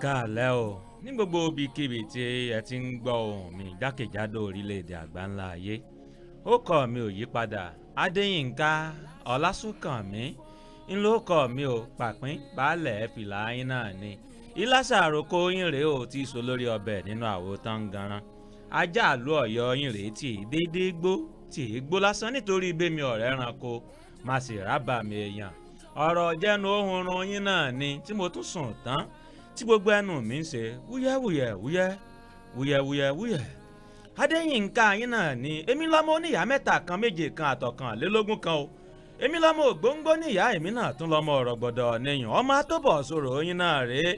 káàlẹ́ o ní gbogbo ibikíbi tí ẹ ti ń gbọ́ ohùn mi jákèjádò orílẹ̀-èdè àgbáńlá ayé ó kọ́ mi ò yí padà Adéyínká Ọlásùnkànmí ńlọkọ mi ò pàpín baálẹ̀ fìlà yín náà ni ìlàsà àròkọ yín rèé ò tí ì so lórí ọbẹ̀ nínú àwo tán ganan ajá àlú Ọ̀yọ́ yín rèé tí ì déédéé gbó tí ì gbó lásán nítorí bẹ́mi ọ̀rẹ́ ẹranko má sì rábà mi èèyàn ọ̀rọ̀ jẹ́nu ohun run yín náà ni tí mo tún sùn tán tí gbogbo ẹnu mi ń ṣe wúyẹ́wúyẹ́ Adéyínká yín náà ni èmi lọ́mọ oníyàá mẹ́ta kan méje kan àtọ̀kànlélógún kan o èmi lọ́mọ ògbóngbó níyàá èmi náà tún lọ́mọ ọ̀rọ̀ gbọ́dọ̀ níyàn ọmọ àtọ́bọ̀ sọ̀rọ̀ yín náà rèé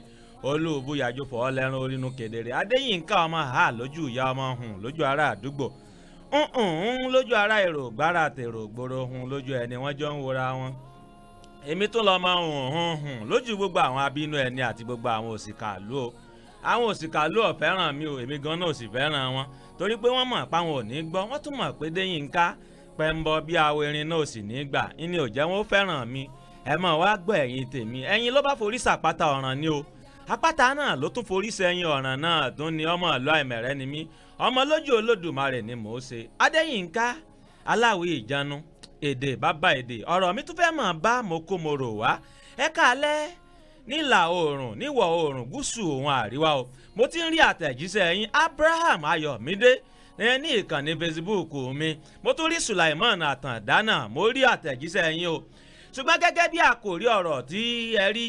olúbúyàjú fọ́ lẹ́run orínú kedere Adéyínká ọmọ ha lójú ìyá ọmọ hùn lójú ará àdúgbò lójú ará èrò gbára tèrò gbòòrò hùn lójú ẹni wọ́n jọ ń wora wọn èmi tún lọ́mọ hùn lójú gbogbo àwọn abínú ẹni àti gbogbo àwọn òsìkàlú o àwọn òsìkàlú ò fẹ́ràn mi o èmi gan náà ò sì fẹ́ràn wọn torí pé wọ́n mọ̀ páwọn ò ní gbọ́ wọ́n tún mọ̀ pé Déyínká pẹ́ńbọ bí awo erin náà ò sì ní gbà ní ò jẹ́ wọn ó fẹ́ràn mi ẹ mọ̀ wá gbọ́ ẹ̀yìn tèmi ẹ̀yin ló bá forí sàpáta ọ̀ràn ni o apáta náà ló tún forí sẹ́yìn ọ̀ràn náà tún ni ọmọ ìlú àìmẹ̀rẹ́ ni mí ọmọ lójú Olódùmarè ni mò ń ṣe Adéyínká aláwí ìjánu èdè bàbá èdè ọ̀rọ̀ mi tún fẹ́ mọ̀ bá mokomoro wá ẹ káalẹ́ nílà oòrùn níwọ̀ oòrùn gúúsù òun àríwá o mo ti ń rí àtẹ̀jíṣẹ́ yín Abraham Ayọ̀mídé ní ìkànnì Facebook mi mo tún rí Sulaiman Àtàndánà mo rí àtẹ̀jíṣẹ́ yín o ṣùgbọ́n gẹ́gẹ́ bí àkòrí ọ̀rọ̀ tí ẹ rí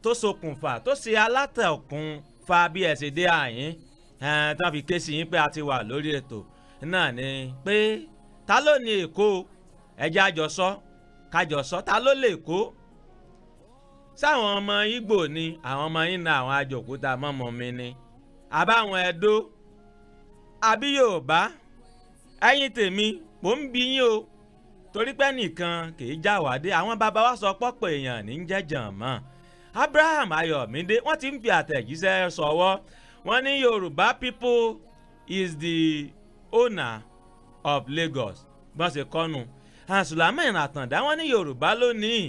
tó ṣokùnfà tó ṣe alátẹ̀kùn fa bí ẹ ṣe dé àyín tí wọ́n fi ké sí yín pé a ti wà lórí ètò náà ni pé ta ló ní Èkó ẹjẹ́ àjọsọ kájọsọ ta ló lè kó sáwọn ọmọ Igbo ni àwọn ọmọ yín na àwọn àjòkúta mọ́mọ́ mi ni àbáwọn Ẹdó àbí Yorùbá ẹ̀yin tèmi mò ń bi yín o torí pé nìkan kì í jáwádé àwọn bàbá wa sọ pọ́pọ̀ èèyàn ní ń jẹ́jàn mọ́ Abraham Ayọ̀mídé wọ́n ti ń fi àtẹ̀jíṣẹ́ sọ̀wọ́ wọ́n ní Yorùbá people is the owner of Lagos bọ́n ṣe kọ́nu Sulaiman Àtàndá wọ́n ní Yorùbá lónìí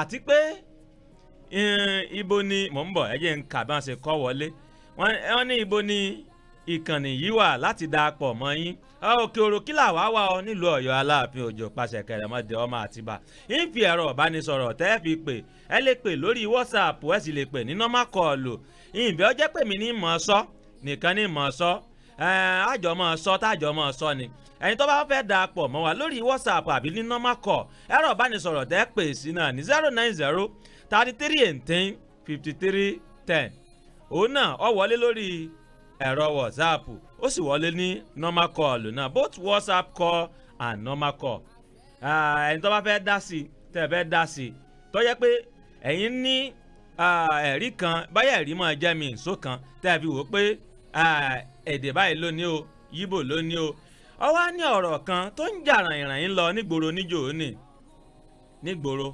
àti pé ibo ni mò ń bọ̀ ẹ jẹ́ n kà bá ṣe kọ́ wọlé wọ́n ní ibo ni ìkànnì yìí wà láti dà pọ̀ mọ́ yín òkè òròkìlà wá wà ọ nílùú Ọ̀yọ́ Aláàfin Òjò pàṣẹ kẹrẹmọdé ọmọ Àtìbà ń fi ẹ̀rọ ìbánisọ̀rọ̀ tẹ́ fi pè ẹ lè pè lórí WhatsApp ẹ sì lè pè ní nọ́mà kọ́ọ̀lù ìbẹ́ ọjẹ́ pè mí ní mọ̀ ọ́ sọ nìkan ní mọ̀ ọ́ sọ àjọ mọ̀ ọ́ sọ tájọ mọ̀ ọ́ sọ ni ẹ̀yin tó bá fẹ́ dà pọ̀ mọ́ wa lórí WhatsApp àbí ní nọ́mà kọ́ ẹ̀rọ ìbánisọ̀rọ̀ tẹ́ pè sí náà ní 09033185310 òun náà ọ wọlé lórí ẹ̀rọ WhatsApp ó sì wọlé ní normal call náà both WhatsApp call and normal call ẹni tó bá fẹ́ dá sí tẹ́ fẹ́ dá sí tó yẹ pé ẹ̀yin ní ẹ̀rí kan báyà ẹ̀rí máa jẹ́ mi ìṣó kan tẹ́ fi wò pé èdè báyìí lónìí o Yíbò lónìí o ọ wá ní ọ̀rọ̀ kan tó ń jà ràìnràìn lọ nígboro níjò ní nígboro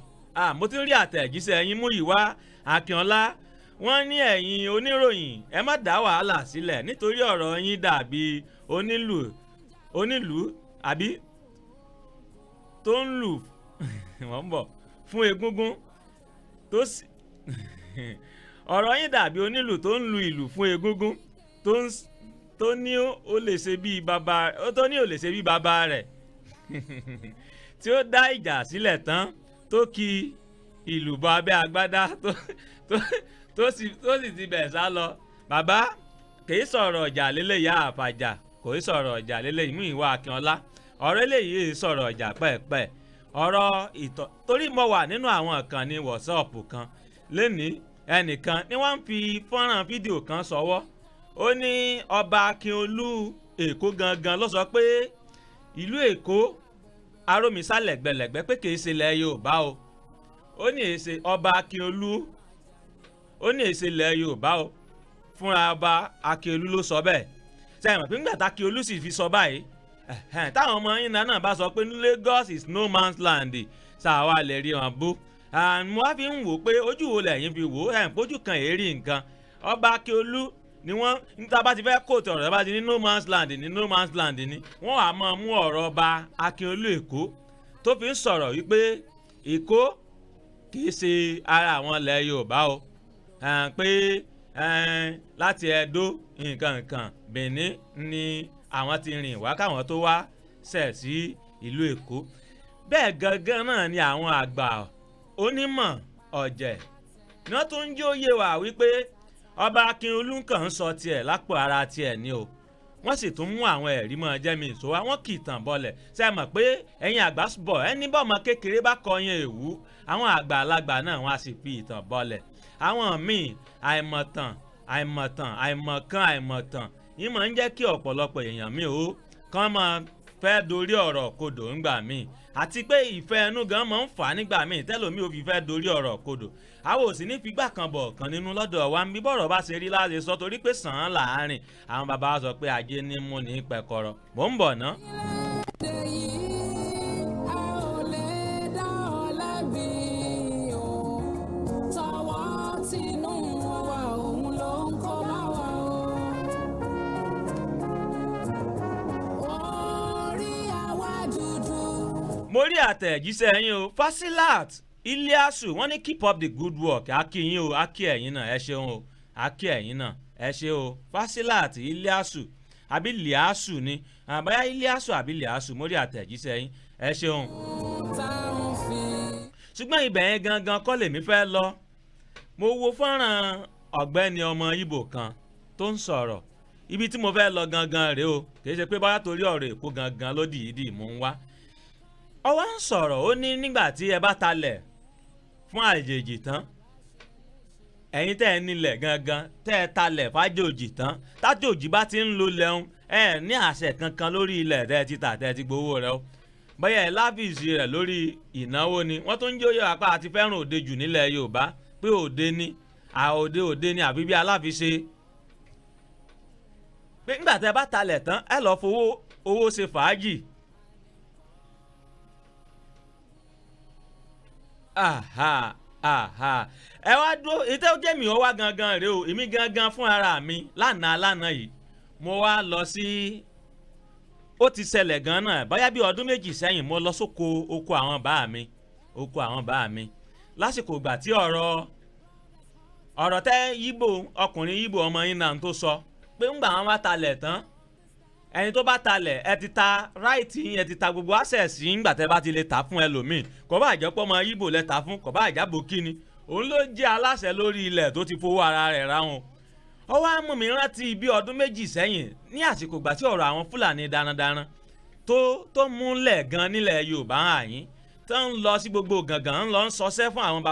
mo ti ń rí àtẹ̀jíṣẹ́ yín Múyìwá Akínọlá wọ́n ní ẹ̀yin oníròyìn ẹ má dá wàhálà sílẹ̀ nítorí ọ̀rọ̀ yín dàbí onílù àbí tó ń lù wọ́n ń bọ̀ fún egúngún tó sì ọ̀rọ̀ yín dàbí onílù tó ń lu ìlù fún egúngún tó ní ó lè ṣe bí bàbá rẹ̀ tí ó dá ìjà sílẹ̀ tán tó ki ìlù bọ abẹ́ agbádá tó sì ti bẹ̀ sá lọ bàbá kìí sọ̀rọ̀ ọjà lélẹ́yà àfàjà kìí sọ̀rọ̀ ọjà lélẹ́yìí Múyìwá Akínọlá ọ̀rọ̀ eléyìí sọ̀rọ̀ ọjà pẹ́ẹ́pẹ́ ọ̀rọ̀ ìtọ́ torí mo wà nínú àwọn ìkànnì WhatsApp kan lẹ́ni ẹnìkan ni wọ́n ń fi fọ́nrán fídíò kan sọ́wọ́ ó ní ọba Akínolú Èkó gangan ló sọ pé ìlú Èkó arómisá lẹ̀gbẹ̀lẹ̀gbẹ̀ pé kìí ṣe ilẹ̀ Yorùbá o ó ní èsè ọba Akínolú ó ní èsè ilẹ̀ Yorùbá o fúnra ọba Akínolú ló sọ bẹ́ẹ̀ sẹ́yìn pé nígbà tá Akínolú sì fi sọ báyìí táwọn ọmọ yín náà bá sọ pé Lagos is no man's land ṣàwa lè rí wọn bú mo wá fi ń wò pé ojú wo lẹ́yìn fi wò pójú kan èrí nǹkan ọba Akínolú ni wọ́n níta bá ti fẹ́ kóòtù ọ̀rọ̀ bá ti ní no man's land ní no man's land ni wọ́n wàá máa mú ọ̀rọ̀ ọba Akínolú Èkó tó fi ń sọ̀rọ̀ wípé Èkó kìí ṣe ara àwọn ilẹ̀ Yorùbá o pé láti Ẹdó nǹkan Benin ni àwọn ti rìn wá káwọn tó wá ṣẹ̀ sí ìlú Èkó. Bẹ́ẹ̀ gangan náà ni àwọn àgbà onímọ̀ ọ̀jẹ̀ ni wọ́n tún ń jí ó yé wa wípé ọba Akínolú kàn ń sọ tiẹ̀ lápò ara tiẹ̀ ni o. Wọ́n sì tún mú àwọn ẹ̀rí mọ́ jẹ́mi ìṣòwò àwọn kì í tàn bọ́lẹ̀ ṣe mọ̀ pé ẹ̀yin àgbà bọ̀ ẹni bọ́mọ kékeré bá kọyìn èwú àwọn àgbàlagbà náà wọ́n á sì fi ìtàn bọ́lẹ̀. Àwọn míì àìmọ̀tàn yìí máa ń jẹ́ kí ọ̀pọ̀lọpọ̀ èèyàn míì ó kàn máa fẹ́ dorí ọ̀rọ̀ kodò ńgbà míì àti pé ìfẹ́ ẹnu gan máa ń fà á nígbà míì tẹ́lòmí ò fi fẹ́ dorí ọ̀rọ̀ kodò. Àwọn ò sì ní figbá kan bọ̀ kan nínú lọ́dọ̀ wa ń bí bọ̀rọ̀ bá ṣe rí láti sọ torí pé sàn án láàárín àwọn bàbá wa sọ pé ajé ní mú ní pẹ̀kọ̀rọ̀. Mò ń bọ̀ ná. Mo rí àtẹ̀jíṣẹ́ yín o Fasilat Iliasu wọ́n ní keep up the good work akí yín o akí ẹ̀yin náà ẹ ṣeun o akí ẹ̀yin náà ẹ ṣe o Fasilat Iliasu àbí Liasu ni àbáyá Iliasu àbí Liasu mo rí àtẹ̀jíṣẹ́ yín ẹ ṣeun. Ṣùgbọ́n ibẹ̀ yẹn gangan kọ́ lèmi fẹ́ lọ mo wo fọ́nrán ọ̀gbẹ́ni ọmọ Ìgbò kan tó ń sọ̀rọ̀ ibi tí mo fẹ́ lọ gangan rèé o kì í ṣe pé báyà torí ọ̀rọ̀ Èkó gangan ló dìídì mú ń wá. Ó wá ń sọ̀rọ̀ ó ní nígbà tí ẹ bá talẹ̀ fún àjèjì tán ẹ̀yin tẹ́ ẹ nílẹ̀ gangan tẹ́ ẹ talẹ̀ fájòjì tán tájòjì bá ti ń lo lẹ́hún ẹ ní àṣẹ kankan lórí ilẹ̀ tẹ́ ẹ ti tà tẹ́ ẹ ti gbowó rẹ o bóyá ẹ láfíìsì rẹ̀ lórí ìnáwó ni wọ́n tún ń jóyè apá àti fẹ́ràn òde jù nílẹ̀ Yorùbá pé òde ni òde ni àbí bí aláfiṣe pé nígbà tẹ́ ẹ bá talẹ̀ tán ẹ lọ́ọ́ fowó owó ṣe fàájì. Ẹ wá dúró ìtẹ́ ó jẹ́ mi ó wá gangan rèé o èmi gangan fún ara mi lánàá yìí mo wá lọ sí ó ti ṣẹlẹ̀ gan náà bóyá bí ọdún méjì sẹ́yìn mo lọ sóko oko àwọn bá mi lásìkò ìgbà tí ọ̀rọ̀ tẹ́ Ìgbò ọkùnrin Ìgbò ọmọ yín náà tó sọ pé ńgbà wọn bá talẹ̀ tán ẹni tó bá talẹ̀ ẹ ti ta ráìtì yín ẹ ti ta gbogbo access yín ńgbà tẹ́ bá ti lè ta fún ẹlòmíì kò bá àjẹpọ̀ ọmọ Ìgbò lẹ ta fún kò bá àjàbò kíni òun ló jẹ́ aláṣẹ lórí ilẹ̀ tó ti fowó ara rẹ̀ ra wọn. Ó wá mú mi rántí bí ọdún méjì sẹ́yìn ní àsìkò ìgbà tí ọ̀rọ̀ àwọn Fúlàní darandaran tó múlẹ̀ gan nílẹ̀ Yorùbá àyín tó ń lọ sí gbogbo gangan ń lọ ń sọsẹ́ fún àwọn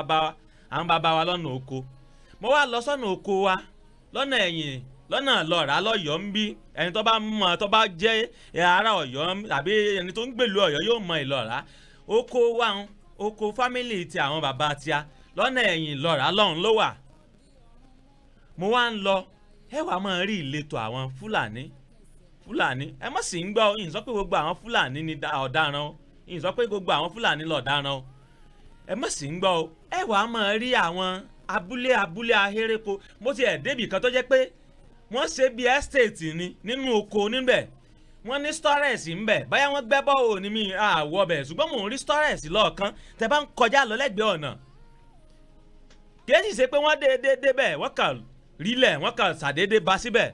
bàbá wa lọ́nà oko. Mo wá lọ sọ́nà oko wa lọ́nà ẹ̀yìn lọ́nà lọ́ra lọ́yọ̀ọ́ ń bí ẹni tó bá mọ̀ tó bá jẹ́ ará Ọ̀yọ́ àbí ẹni tó ń gbèlú Ọ̀yọ́ yóò mọ Ìlọ́ra oko wa oko fámìlì ti àwọn bàbá tíá lọ́nà ẹ̀yìn lọ́ra lọ́hùn ló wà. Mo wá ń lọ ẹ wàá máa rí ìletò àwọn Fúlàní ẹ má sì ń gbọ́ ìyìn sọ pé gbogbo àwọn Fúlàní ni ọ̀daràn o ìyìn sọ pé gbogbo àwọn Fúlàní lọ̀daràn o ẹ má sì ń gbọ́ o ẹ wàá máa rí àwọn abúlé ahéreko mo ti ẹ̀ débì kan tó jẹ́ pé wọ́n ṣe bí estate ni nínú oko níbẹ̀ wọ́n ní storage ńbẹ̀ báyà wọ́n gbẹ́ bọ́ọ̀ ní mi àwọ̀ bẹ̀ ṣùgbọ́n mò ń rí storage lọ́ọ̀kan tẹ́ bá ń kọjá lọ lẹ́gbẹ̀ẹ́ ọ̀nà kìí ṣe pé wọ́n déédéé bẹ́ẹ̀ wọ́n kàn rílẹ̀ wọ́n kàn ṣàdédé bá síbẹ̀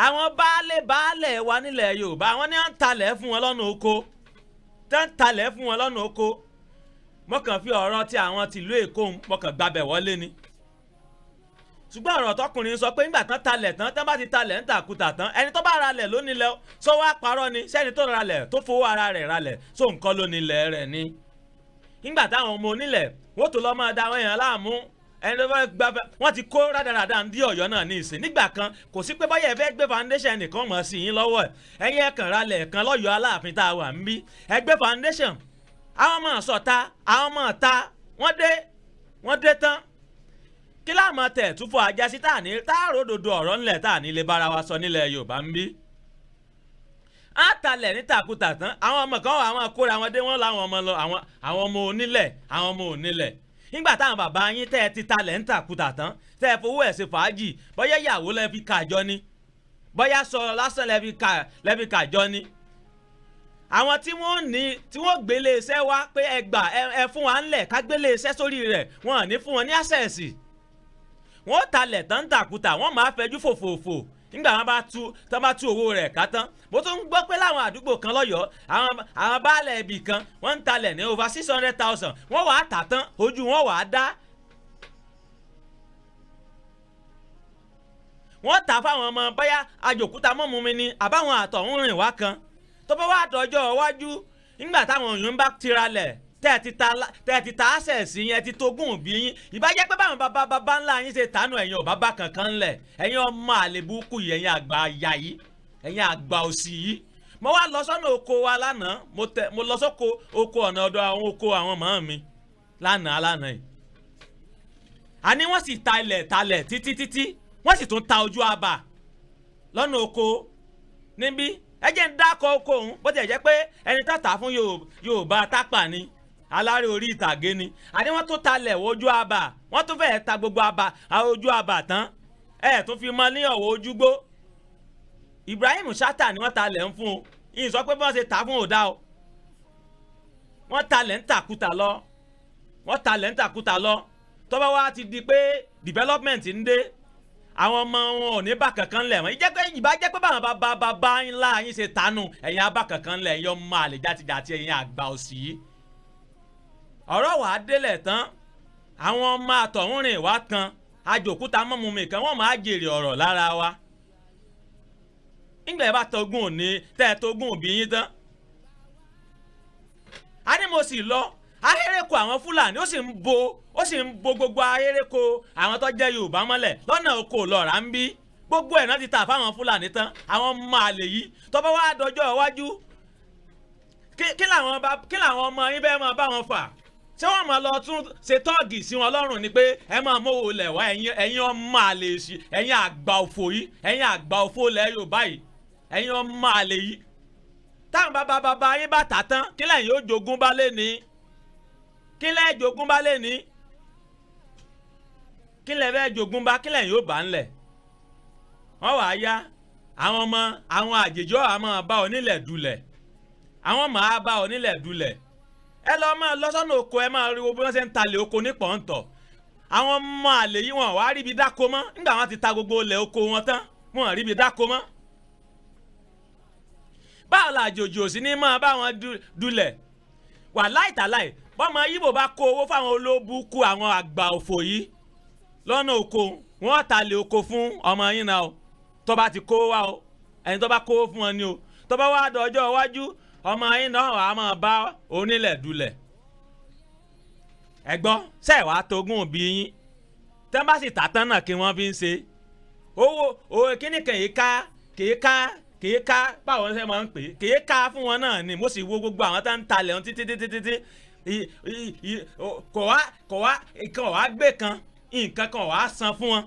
àwọn baálẹ̀ wa nílẹ̀ Yorùbá wọ́n ní à ń talẹ̀ fún wọn lọ́nà oko mo kàn fi ọ̀rọ̀ tí àwọn tìlú Èkó mo kàn gbabẹ̀ wọlé ni ṣùgbọ́n ọ̀rọ̀ tọkùnrin sọ pé nígbà tán talẹ̀ tán bá ti talẹ̀ ń tàkùtà tán ẹni tó bá ralẹ̀ ló nílẹ̀ sọ wá parọ́ ni sẹ́ni tó ralẹ̀ tó fowó ara rẹ̀ ralẹ̀ sọ nǹkan ló nílẹ̀ rẹ̀ ni nígbà táwọn ọmọ onílẹ̀ wọ́n tó lọ́ máa da àwọn èèyàn láàmú ẹni tó fẹ́ gbafẹ́ wọ́n ti kó rádaràdà ń dí Ọ̀yọ́ náà ní ìsìn nígbà kan kò sí pé báyẹ̀ fẹ́ gbé foundation nìkan mọ̀ sí yín lọ́wọ́ ẹ̀yin ẹ̀kàn ralẹ̀ kan lọ́yọ̀ọ́ Aláàfin tá a wà ń bí ẹgbẹ́ foundation àwọn ọmọ sọ̀ta àwọn ọmọ ta wọ́n dé tán kí láàmú tẹ̀ túfọ̀ ajásí táàrò òdodo ọ̀rọ̀ ńlẹ̀ tá à ní lè bára wa sọ nílẹ̀ Yorùbá ń bí. á talẹ̀ ní tàkútà tán àwọn ọmọ kan àwọn akóra wọn dé wọn láwọn ọmọ lọ àwọn ọmọ onílẹ̀ nígbà táwọn bàbá yín tẹ́ ẹ ti talẹ̀ ń tàkútà tán tẹ́ ẹ fowó ẹ̀ ṣe fàájì bóyá ìyàwó lẹ fi kàjọ ni bóyá sọ lásán lẹ fi kàjọ ni. àwọn tí wọ́n gbélé iṣẹ́ wá pé ẹ gbà ẹ fún wa ńlẹ̀ ká gbélé iṣẹ́ sórí rẹ̀ wọn ò ní fún wọn ní àṣẹ̀sì wọ́n talẹ̀ tán tàkútà wọ́n máa fẹjú fòfòfò nígbà wọn bá tú owó rẹ̀ ká tán. Mo tún gbọ́ pé láwọn àdúgbò kan lọ́yọ̀ọ́ àwọn baálẹ̀ ibì kan wọ́n ń talẹ̀ ní over 600,000 wọ́n wàá tà tán ojú wọn wàá dá. Wọ́n tà fáwọn ọmọ bóyá àjòkúta mọ́mú mi ni àbáwọn àtọ̀hún rìn wá kan tó bá wà dọjọ́ iwájú nígbà táwọn òyìn bá tiralẹ̀ tẹ́ ti ta àṣẹ̀sì yẹn ti tógún òbí yín ìbájẹ́ pé báwọn bàbá ńlá yín ṣe tánú ẹ̀yin ò bàbá kankan ńlẹ̀ ẹ̀yin ọmọ àlebúkú yìí ẹ̀yin àgbà àyà yìí ẹ̀yin àgbà òsì yìí. Mo wá lọ sọ́nà oko wa lánàá mo lọ sóko oko ọ̀nà ọ̀dọ̀ àwọn oko àwọn màmá mi lánàá yìí. Àní wọ́n sì talẹ̀ títí wọ́n sì tún ta ojú abà lọ́nà oko níbí ẹ jẹ́ ń dákọ̀ oko òun bó ti jẹ́ pé ẹni tàtà fún Yorùbá tápà ni alárè orí ìtàgé ni. Àní wọ́n tún talẹ̀ ojú abà wọ́n tún fẹ́ẹ́ ta gbogbo ojú abà tán ẹ̀ tún fi mọ ní ọ̀wọ́ ojúgbó. Ibrahim Shatta ni wọ́n talẹ̀ ń fún o ìyìn sọ pé bí wọ́n ṣe tà fún òdà o. Wọ́n talẹ̀ ń tàkútà lọ tọ́ba wa ti di pé development ń dé àwọn ọmọ wọn ò ní bá kankan lẹ̀ wọ́n ìbá jẹ́ pé báwọn bàbá ńlá yín ṣe tánú ẹ̀yin abá kankan lẹ̀ ẹ̀yin ọmọ àlè játijàti ẹ̀yin àgbà òsì yìí. Ọ̀rọ̀ wàá délẹ̀ tán àwọn ọmọ àtọ̀húnrìn wá kan àjòkúta mọ́mú mi kan wọ́n máa jèrè ọ̀rọ̀ lára wa. nígbà yẹn bá tógún òní tẹ́ ẹ tógún òbí yín tán. A ní mo sì lọ ahéreko àwọn Fúlàní ó sì ń bo gbogbo ahéreko àwọn tó jẹ́ Yorùbá mọ́lẹ̀ lọ́nà oko lọ́ra ń bí gbogbo ẹ̀ náà ti tà fáwọn Fúlàní tán àwọn máa lè yí tó bá wá dọjọ́ iwájú kí làwọn ọmọ yín bẹ́ẹ̀ máa bá wọn fà ṣé wọ́n máa lọ tún ṣe tọ́ọ̀gì sí wọn lọ́rùn ni pé ẹ máa mówó lẹ̀ wá ẹ̀yin ọmọ àlè sí ẹ̀yin àgbà òfò yìí ẹ̀yin àgbà òfò lẹ̀ Yorùbá yìí ẹ̀yin ọmọ àlè yìí táwọn bàbá yín bá tà tán kí lẹ́yìn ó jogún bá lé ní kí lẹ́yìn jogún bá lé ní kí lẹ́yìn fẹ́ jogún bá kí lẹ́yìn ó bá ń lẹ̀ wọ́n wàá yá àwọn àjèjì ọ̀ àmọ́ bá onílẹ̀ dulẹ̀ àwọn máa bá onílẹ̀ dulẹ̀ ẹ lọ máa lọ sọ́nà oko ẹ máa rí owó bí wọ́n ṣe ń talẹ̀ oko ní pọ̀ǹtọ̀ àwọn ọmọ àlè yìí wọn wàá ríbi dáko mọ́ nígbà wọn ti ta gbogbo ilẹ̀ oko wọn tán wọn ríbi dáko mọ́. báwo la àjòjì òsì ní máa bá wọn dulẹ̀ wà láìtàláì bọ́mọ Yíbò bá kó owó fáwọn olóbùkú àwọn àgbà òfò yìí lọ́nà oko wọn talẹ̀ oko fún ọmọ yín náà o tó bá ti kó wá o ẹni tó bá kó fún wọn ni o tó bá wá dọjọ́ iwájú ọmọ yín náà wàá máa bá onílẹ̀ dulẹ̀ ẹ̀gbọ́n ṣe wàá tógún òbí yín tẹ́ bá sì tàtán náà kí wọ́n fi ń ṣe owó kíní kìí ká báwọn ṣe máa ń pè é kìí ká fún wọn náà ni mo sì wo gbogbo àwọn tá ń talẹ̀ wọn títí kò wá gbé kan nǹkan kan wàá san fún wọn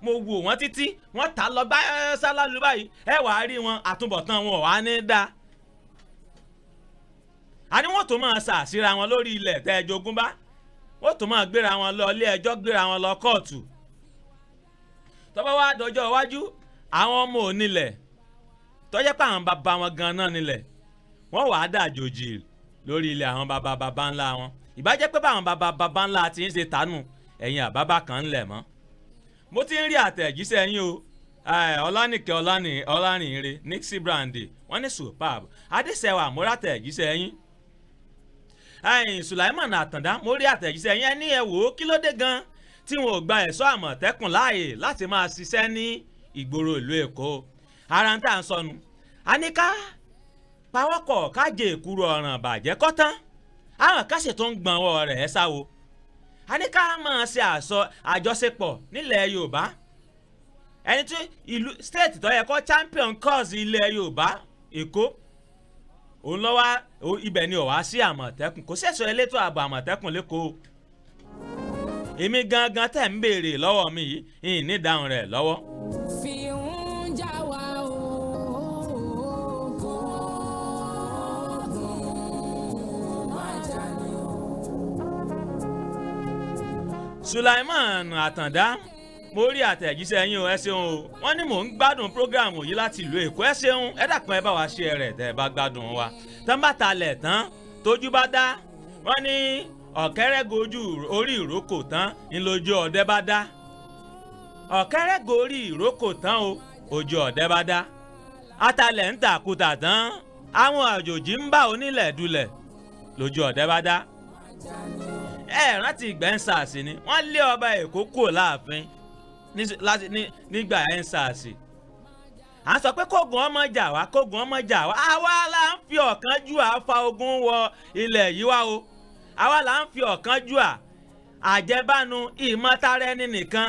mo wò wọ́n títí wọ́n tà lọ bá sálálù báyìí ẹ wàá rí wọn àtúbọ̀tán wọn wàá ní dáa. Àní wọ́n tó máa ṣàṣírà wọn lórí ilẹ̀ tẹ́ ẹ jogún bá wọ́n tó máa gbéra wọn lọ ilé ẹjọ́ gbéra wọn lọ kóòtù tó bá wá dọjọ́ iwájú àwọn ọmọ onílẹ̀ tó jẹ́ pé àwọn bàbá wọn gan-an nílẹ̀ wọ́n wàá dàjòjì lórí ilẹ̀ àwọn bàbá ńlá wọn ìbá jẹ́ pé báwọn bàbá ńlá ti ń ṣe tánù ẹ̀yin àbábà kan ńlẹ̀ mọ́. Mo ti ń rí àtẹ̀jíṣẹ́ yín o Ọlánìkẹ́ Ọlánìire Nixie Brandy wọ́n ní superb Adéṣẹ́wà mo rí àtẹ̀jíṣẹ́ yín. Sulaiman Àtàndá mo rí àtẹ̀jíṣẹ́ yín ẹni ẹ wò ó kí ló dé gan tí wọn ò gba ẹ̀ṣọ́ Àmọ̀tẹ́kùn láàyè láti máa ṣiṣẹ́ ní ìgboro ìlú Èkó ara ń tà ń sọnù àníká pawọ́pọ̀ kájẹ èkúrò ọ̀ràn bàjẹ́ kọ́tán àwọn kásẹ̀ tó ń gbọ̀n ọwọ́ rẹ̀ ẹ́ sáwo àníká máa ṣe àjọṣepọ̀ nílẹ̀ Yorùbá ẹni tí ìlú state tó yẹ kó champion cause ilẹ̀ Yorùbá Èkó òun lọ́wọ́ ibẹ̀ ni ọ̀wá sí Àmọ̀tẹ́kùn kò sẹ̀sọ̀ elétò ààbò Àmọ̀tẹ́kùn lẹ́kọ̀ọ́ èmi gangan tẹ̀ ń béèrè lọ́wọ́ mi yìí ìyìn ní ìdáhùn rẹ̀ lọ́wọ́. fi ń já wa o kò gùn má jà ní o. Sulaiman Àtàndá mo rí àtẹ̀jíṣẹ́ yín o ẹ ṣeun o wọ́n ní mò ń gbádùn prógráàmù yìí láti ìlú Èkó ẹ ṣeun ẹ dàpọ̀ ẹ bá wa ṣe rẹ̀ tẹ́ ẹ bá gbádùn wa tán bá talẹ̀ tán tójú bá dá wọ́n ní ọ̀kẹ́rẹ́ gojú orí ìrókò tán ńlójú ọdẹ bá dá ọ̀kẹ́rẹ́ gorí ìrókò tán o ojú ọ̀dẹ́ bá dá atalẹ̀ ń tàkútà tán àwọn àjòjì ń bá onílẹ̀ dulẹ̀ lójú ọ̀dẹ́ bá dá. ẹ rántí ìgbẹ́nsàsì ni wọ́n lé ọba Èkó kúrò láàfin nígbà ẹ̀ńsàsì. à ń sọ pé kógun ọmọ jà wá kógun ọmọ jà wá àwa la ń fi ọ̀kánjúà fa ogun wọ ilẹ̀ yìí wá o àwa la ń fi ọ̀kánjúà àjẹbánu ìmọ̀tara ẹni nìkan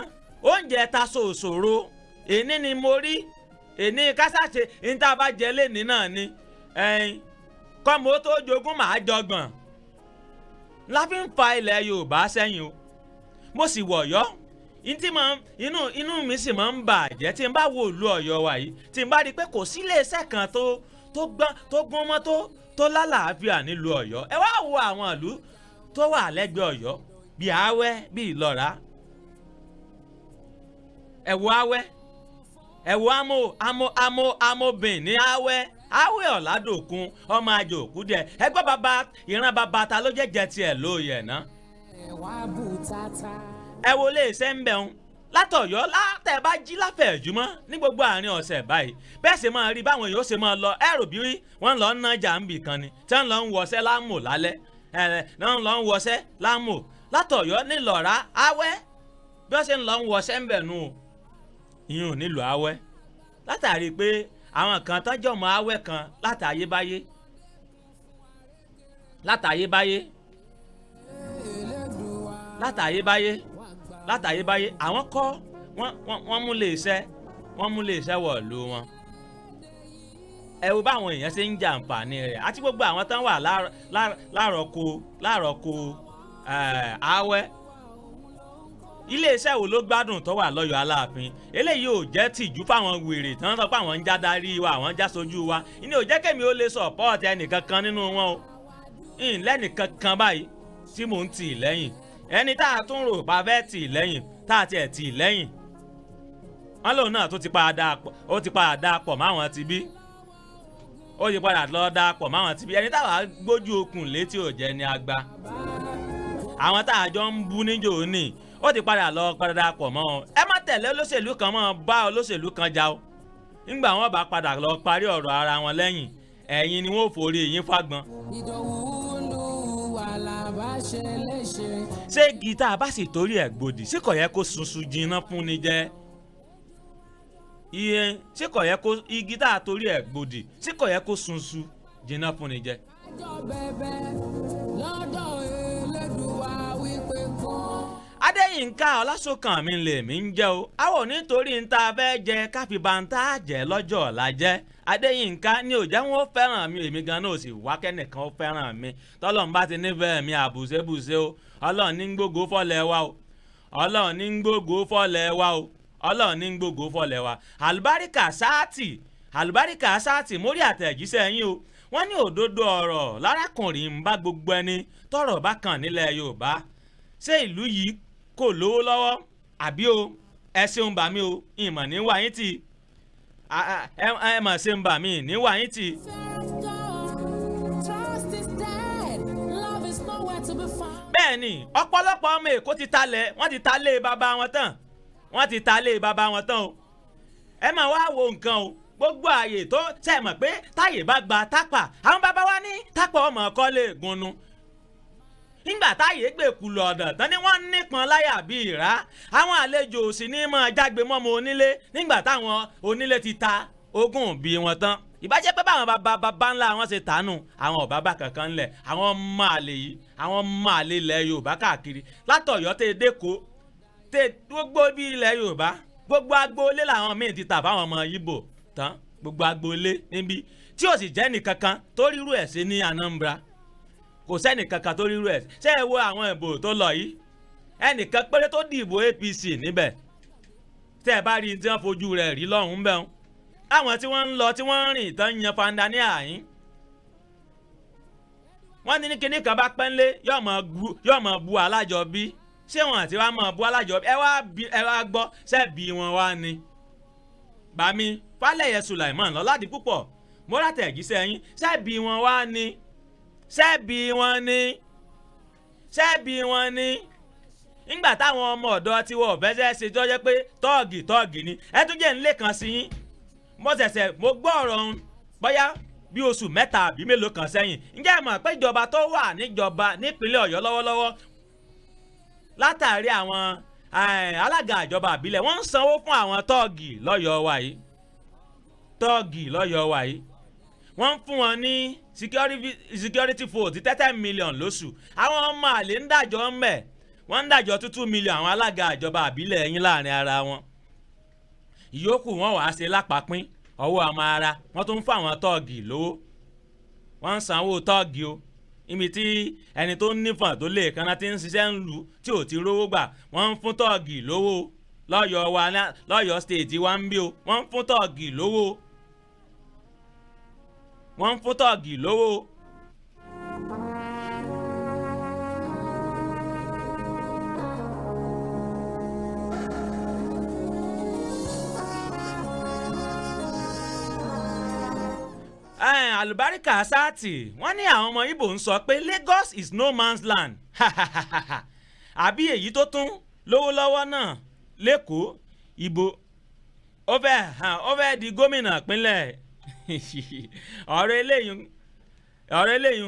oúnjẹ ta ṣòṣòro èní ni mo rí èní kásáṣe níta bá jẹ lẹ́ni náà ni kọ́mọ tó jogún màá jọgbọ̀n la fi ń fa ilẹ̀ Yorùbá sẹ́yìn o mo sì wọ̀yọ́ inú mi sì máa ń bàjẹ́ tí n bá wo ìlú Ọ̀yọ́ wa yìí tí n bá rí i pé kò sí iléeṣẹ́ kan tó gún mọ́ tó lálàáfíà nílùú Ọ̀yọ́ ẹ wá wo àwọn ìlú tó wà lẹ́gbẹ̀ẹ́ Ọ̀yọ́ bíi Awẹ́ bíi Ìlọ́ra ẹ wo Awẹ́ ẹ wo amóbìn ní Awẹ́ Ọ̀làdòkun ọmọ àjò òkú díẹ̀ ẹ gbọ́ bàbá ìran bàbá ta ló jẹ́ tiẹ̀ lóye ná. ẹ wo lè ṣe ń bẹ̀rùn látọ̀yọ́ látẹ̀ bá jí láfẹ̀ẹ́júmọ́ ní gbogbo àárín ọ̀sẹ̀ báyìí bẹ́ẹ̀ sì máa rí báwọn èèyàn ó ṣe máa lọ ẹrù bí wọ́n lọ ń nájà ń bì kan ni tí wọ́n lọ ń wọṣẹ́ láàmù lálẹ́ wọ́n lọ ń wọṣẹ́ láàmù látọ̀yọ́ nílọ̀ra Awẹ́ bí wọ́n ṣe ń lọ ń wọṣẹ́ ń bẹ̀ nù ìyún nílùú Awẹ́ látàrí pé àwọn kan tọ́jọ́ mọ́ Awẹ́ kan látàyébáyé àwọn kọ́ wọ́n mú lè ṣẹ́ wọ̀lú wọn. ẹ wo báwọn èèyàn ṣe ń jàǹfààní rẹ̀ àti gbogbo àwọn tán wà lárọ̀kọ Awẹ́. iléeṣẹ́ wo ló gbádùn tó wà lọ́yọ̀ Aláàfin eléyìí ò jẹ́ tìjú fáwọn wèrè tán sọ pé àwọn ń já darí wa àwọn ń já sojú wa ìní ò jẹ́ kémi ó lè sọ̀pọ́ọ̀tì ẹnìkankan nínú wọn o lẹ́nìkankan báyìí tí mò ń tì lẹ́yìn ẹni tá a tún rò pa fẹ́ tì lẹ́yìn tá a tiẹ̀ tì lẹ́yìn wọn lòun náà tó ti padà dá pọ̀ máwọn ti bí ó ti padà lọ dá pọ̀ máwọn ti bí ẹni táwa gbójú okùn létí ò jẹ́ ní agba àwọn tá a jọ ń bú níjò ní ó ti padà pọ̀ mọ́ ọ ẹ má tẹ̀lé olóṣèlú kan mọ́ bá olóṣèlú kan jà o nígbà wọn bá padà lọ parí ọ̀rọ̀ ara wọn lẹ́yìn ẹ̀yin ni wọ́n forí yín fágbọn. ṣé gìtá bá sì torí ẹ̀ gbòdì sí kò yẹ kó sunsun jinná fún ni jẹ́ iye ṣé kò yẹ kó igi tá a torí ẹ̀ gbòdì sí kò yẹ kó sunsun jinná fún ni jẹ́. Adéyínká Ọlásùnkànmí lèmi ń jẹ́ o àwọn nítorí ń ta fẹ́ jẹ káfíńbáńtà jẹ́ lọ́jọ́ ọ̀la jẹ́ Adéyínká ní òjá wọn ó fẹ́ràn mi èmi gan náà ò sì wá kẹ́nìkan ó fẹ́ràn mi tọ́lọ́run bá ti nífẹ̀ẹ́ mi àbùsẹ́bùsẹ́ o Ọlọ́run ní gbógo fọ́lẹ̀ wa o Ọlọ́run ní gbógo fọ́lẹ̀ wa o Ọlọ́run ní gbógo fọ́lẹ̀ wa àlùbáríkà sáàtì mórí àtẹ̀jíṣẹ́ yín o wọ́n ní òdodo ọ̀rọ̀ lárákùnrin ń bá gbogbo ẹni tọ́rọ̀ bá kàn nílẹ̀ Yorùbá ṣé ìlú yìí kò lówó lọ́wọ́ àbí o ẹ ṣeun bà mí o ìmọ̀ ní wáyé tì ẹ mọ̀ ṣeun bà mí ní wáyé tì. bẹ́ẹ̀ ni ọ̀pọ̀lọpọ̀ ọmọ Èkó ti talẹ̀ wọ́n ti talé bàbá wọn tán o ẹ máa wá wo nǹkan o gbogbo ààyè tó ṣe mọ̀ pé táyè bá gba tápà àwọn bàbá wa ní tápà ọmọ ọkọ lè gunnu nígbà táyé gbèkú lọ́dọ̀ tán ni wọ́n nípọn láyà bíi ìrá àwọn àlejò sì ní máa jágbe mọ́mọ onílé nígbà táwọn onílé ti ta ogún bí wọn tán ìbájẹ́ pé báwọn bàbá ńlá wọn ṣe tànù àwọn ọ̀bá kankan ńlẹ̀ àwọn ọmọ àlè yìí àwọn ọmọ àlè ilẹ̀ Yorùbá káàkiri látọ̀yọ́ tẹ dẹ́kọ̀ tẹ gbogbo bí ilẹ̀ Yorùbá gbogbo agboolé làwọn míì ti tà fáwọn ọmọ Ìgbò tán gbogbo agboolé níbi tí ò sì jẹ́ nìkankan tó rírú ẹ̀ sí ní Anambra kò sẹ́ni kankan tó rírú ẹ̀ ṣé ẹ wo àwọn ìbò tó lọ yìí ẹnìkan péré tó dìbò APC níbẹ̀ tẹ́ ẹ bá rí tí wọ́n fojú rẹ̀ rí lọ́hùn-ún bẹ́ẹ̀ àwọn tí wọ́n ń lọ tí wọ́n ń rìn tán yan fanda ní àyín wọ́n ní kíní kan bá pẹ́ńlé yóò mọ̀ bu alájọbí ṣé wọn àti wàá mọ̀ bu alájọbí ẹ wá gbọ́ ṣẹ́ẹ̀bì wọn wá ni bàmí Fálẹ̀yẹ Sùlàìmán lọ́ládì púpọ̀ mọ́ràtẹ̀jíṣẹ́ yín ṣẹ́ẹ̀bì wọn wá ni ṣẹ́ẹ̀bì wọn ni nígbà táwọn ọmọ ọ̀dọ́ tí wọ́n fẹ́ ṣe tó jẹ́ pé tọ́ọ̀gì ni ẹ tún jẹ́ nílé kan sí yín mo gbọ́ ọ̀rọ̀ ọ̀hún bóyá bí oṣù mẹ́ta àbí mélòó kan sẹ́yìn ǹjẹ́ ẹ mọ̀ pé ìjọba tó wà nípínlẹ̀ Ọ̀yọ́ lọ́wọ́lọ́wọ́ látàrí àwọn alága ìjọba àbílẹ̀ wọ́n ń sanwó fún àwọn tọ́ọ̀gì lọ́yọ̀ọ́ wa yìí wọ́n ń fún wọn ní security vote 30 million lóṣù àwọn ọmọ àlè ń dájọ́ wọ́n ń dájọ́ 2 million àwọn alága ìjọba àbílẹ̀ yín láàrin ara wọn ìyókù wọn wàá ṣe lápapín ọwọ́ àmọ́ ara wọ́n tún ń fún àwọn tọ́ọ̀gì lówó wọ́n ń sanwó tọ́ọ̀gì o ibi tí ẹni tó ń nífọ̀n tó lè kanna tí ń ṣiṣẹ́ ń lu tí ò ti rówó gbà wọ́n ń fún tọ́ọ̀gì lówó lọ́yọ̀ọ́ state wa ń bí o wọ́n ń fún tọ́ọ̀gì lówó Àlùbáríkà sáàtì wọ́n ní àwọn ọmọ Ìgbò ń sọ pé Lagos is no man's land àbí èyí tó tún lówó lọ́wọ́ náà lẹ́kọ̀ọ́ Ìgbò ó fẹ́ di gómìnà ìpínlẹ̀ ọ̀rọ̀ eléyìí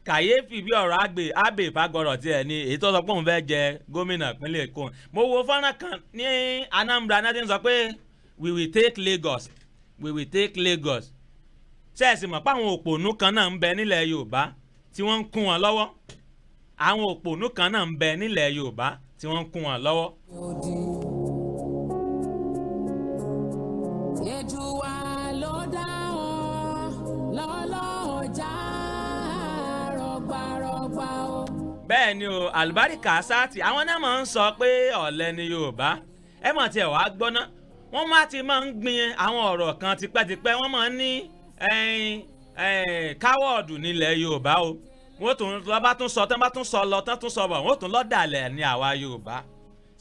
kàyéfì bí ọ̀rọ̀ àgbè ìfagbọ́rọ̀ tiẹ̀ ni èyí tó sọ pé òun fẹ́ jẹ gómìnà ìpínlẹ̀ Èkó mo wo fọ́nrán kan ní Anambra náà ti ń sọ pé we will take Lagos ṣẹ́ẹ̀sì mọ̀ pé àwọn òpònú kan náà ń bẹ nílẹ̀ Yorùbá tí wọ́n ń kún wọn lọ́wọ́ àwọn òpònú kan náà ń bẹ nílẹ̀ Yorùbá tí wọ́n ń kún wọn lọ́wọ́. Èdùà ló dá ọ lọ́lọ́ọ̀jà rọ̀gbàrọ̀gbà o. bẹ́ẹ̀ ni o Àlùbáríkà sáàtì àwọn náà máa ń sọ pé ọ̀lẹ ni Yorùbá ẹ mọ̀ tiẹ̀ wá gbọ́ná wọ́n máa ń gbin àwọn ọ̀rọ̀ kan tipẹ́tipẹ́ wọ́n máa ń ní káwọ́ọ̀dù nílẹ̀ Yorùbá o wọ́n tún lọ́ba tún sọ tán bá tún sọ lọ tán tún sọ bọ̀ wọ́n tún lọ́dàlẹ̀ ní àwa Yorùbá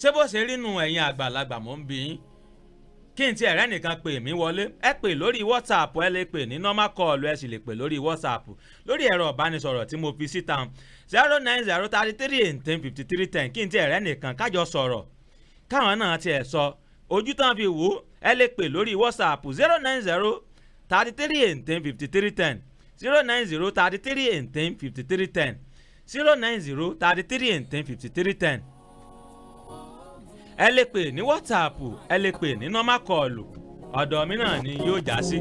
ṣé bó ṣe rí nu ẹ̀yin àgbàlagbà mò ń bi yín kí n ti ẹ̀rẹ́ nìkan pè mí wọlé ẹ pè lórí WhatsApp ẹ lè pè ní normal call ẹ sì lè pè lórí WhatsApp lórí ẹ̀rọ ìbánisọ̀rọ̀ tí mo fi síta 09033105310 kí n ti ẹ̀rẹ́ nìkan kájọ sọ̀rọ̀ káwọn náà tiẹ̀ sọ ojú tán fi wò ẹ lè pè lórí WhatsApp 09033105310 09033105310 09033105310 ẹ lè pè ní WhatsApp ẹ lè pè ní normal call ọ̀dọ̀ mi náà ni yóò já sí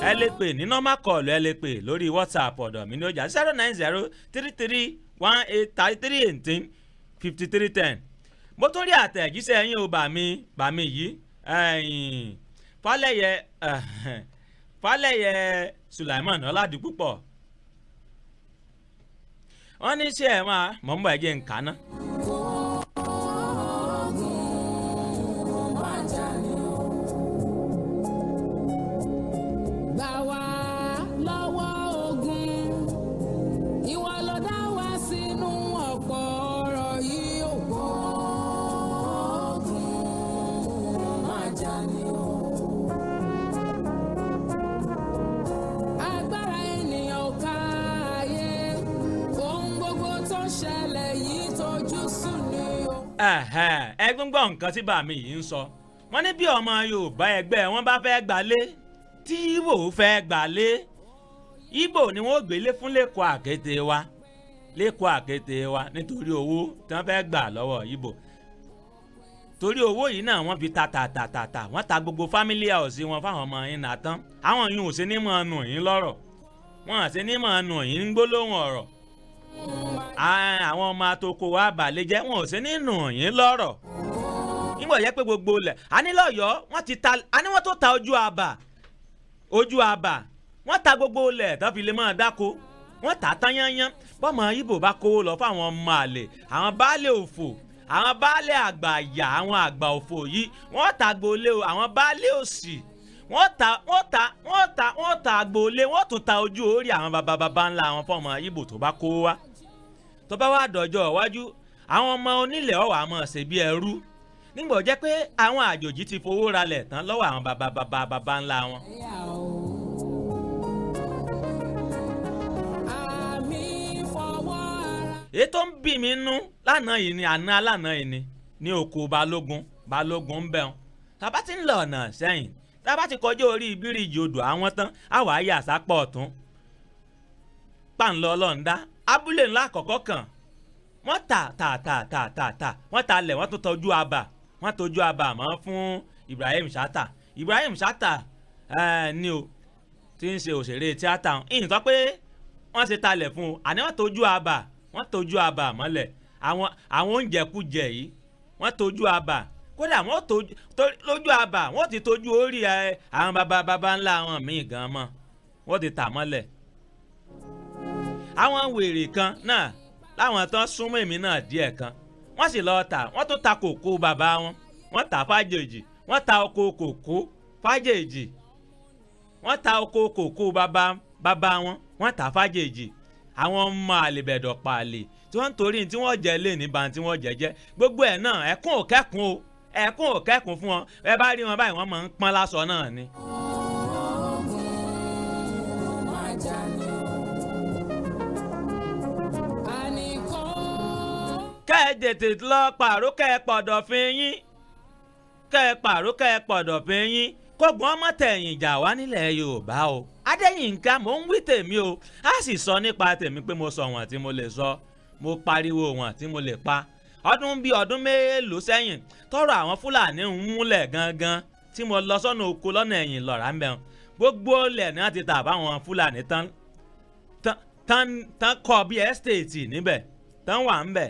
ẹ lè pè ní normal call ẹ lè pè lórí WhatsApp ọ̀dọ̀ mi ni yóò já sí 09033185310 mo tún rí àtẹ̀jíṣẹ́ yín o bà mí yìí Fálẹ́yẹ Sulaiman Ọládìpúpọ̀ wọ́n ní ṣé ẹ̀ máa mọ̀ ń bọ̀ ẹ̀jẹ̀ nǹkan náà. Gbà wá lọ́wọ́ ogun, ìwọ ló dá wa sínú ọ̀pọ̀ ọ̀rọ̀ yìí ò gbọ́ ogun máa jà ní o. Agbára ènìyàn ò ká ayé, ohun gbogbo tó ṣẹlẹ̀ yìí tójú sùn ni o. ẹgbẹ́ gbọ́ nǹkan tí bàmí yìí ń sọ wọ́n ní bí ọmọ Yorùbá ẹgbẹ́ wọn bá fẹ́ gbalé tí Ìgbò fẹ́ gbalé Ìgbò ni wọ́n gbélé fún lẹ́kọ̀ọ́ àkété wa nítorí owó tí wọ́n fẹ́ gbà lọ́wọ́ Ìgbò torí owó yìí náà wọ́n fi ta wọ́n ta gbogbo family house wọn fáwọn ọmọ yín náà tán àwọn yìí ò sí ní mọ̀ nù yín lọ́rọ̀ wọ́n àti ní mọ̀ nù yín ń gbólóhùn ọ̀rọ̀ àwọn ọmọ atoko wa balẹ̀ jẹ́ wọn ò sí ní nù yín lọ́rọ̀ nígbà yẹ pé gbogbo ilẹ̀ anílọ́yọ̀ wọ́n tó ta ojú àbà wọ́n ta gbogbo ilẹ̀ tó fi lè máa dáko wọ́n tà tán yányán bọ́mọ Ìgbò bá kówó lọ fún àwọn ọmọ àlè àwọn baálé òfò àwọn baálé àgbà àyà àwọn àgbà òfò yìí wọ́n ta gbolé o àwọn baálé òsì wọ́n ta gbolé wọ́n tún ta ojú orí àwọn baba ńlá àwọn fọmọ Ìgbò tó bá kówó wá tó bá wá dọjọ́ iwájú àwọn ọmọ onílẹ̀ ọ̀wà mọ̀ ṣe bí ẹrú nígbà jẹ́ pé àwọn àjòjì ti fowó ralẹ̀ tán lọ́wọ́ àwọn baba ńlá wọn. èyí tó ń bì mí nú lánàá yìí ni àná alánàá yìí ni ní oko balógun ń bẹ̀rùn tàbá ti ń lọ ọ̀nà sẹ́yìn tàbá ti kọjá orí bíríìjì odò àwọn tán àwa ayé àsápọ̀ ọ̀tún pàǹlọ́ ọlọ́ọ̀dá abúlé ńlá àkọ́kọ́ kan wọ́n ta wọ́n ta lẹ̀ wọ́n tún tọ́jú àbà mọ́ fún Ibrahim Chatta ni o tí ń ṣe òṣèré tíátà ìyìn sọ pé wọ́n ṣe talẹ̀ fún un àní wọ́n tọ́jú àbà mọ́lẹ̀ àwọn oúnjẹkújẹ yìí wọ́n tọ́jú àbà kódà wọ́n lójú àbà wọ́n ti tọ́jú orí àwọn baba ńlá àwọn míì gan mọ́ wọ́n ti tà mọ́lẹ̀. àwọn wèrè kan náà láwọn tán súnmọ́ èmi náà díẹ̀ kan wọ́n sì lọ́ọ́ tà wọ́n tún ta kòkó bàbá wọn wọ́n tà fájèjì wọ́n ta oko kòkó fájèjì wọ́n ta oko kòkó bàbá wọn wọ́n tà fájèjì àwọn ọmọ àlèbẹ̀dọ̀ pààlè tí wọ́n ń torí tí wọ́n jẹ lé níbà tí wọ́n jẹ́jẹ́ gbogbo ẹ̀ náà ẹ̀kún ò kẹ́kùn fún wọn ẹ bá rí wọn báyìí wọ́n máa ń pọ́n lásọ náà ni. kẹ́ ẹ tètè lọ pàrọ̀ kẹ́ ẹ pọ̀dọ̀fin yín kógun ọmọ tẹ̀yìn ìjà wá nílẹ̀ Yorùbá o. Adéyínká mò ń wí tèmi o a sì sọ nípa tèmi pé mo sọ wọn tí mo lè sọ mo pariwo wọn tí mo lè pa. ọdún mélòó sẹ́yìn tọ́rọ̀ àwọn Fúlàní ń múlẹ̀ gangan tí mo lọ sọ́nà oko lọ́nà ẹ̀yìn lọ́ra ń bẹ̀rùn gbogbo ilẹ̀ náà ti tà báwọn Fúlàní tán kọ́ bí ẹ́stéètì níbẹ̀ tán wà ń bẹ̀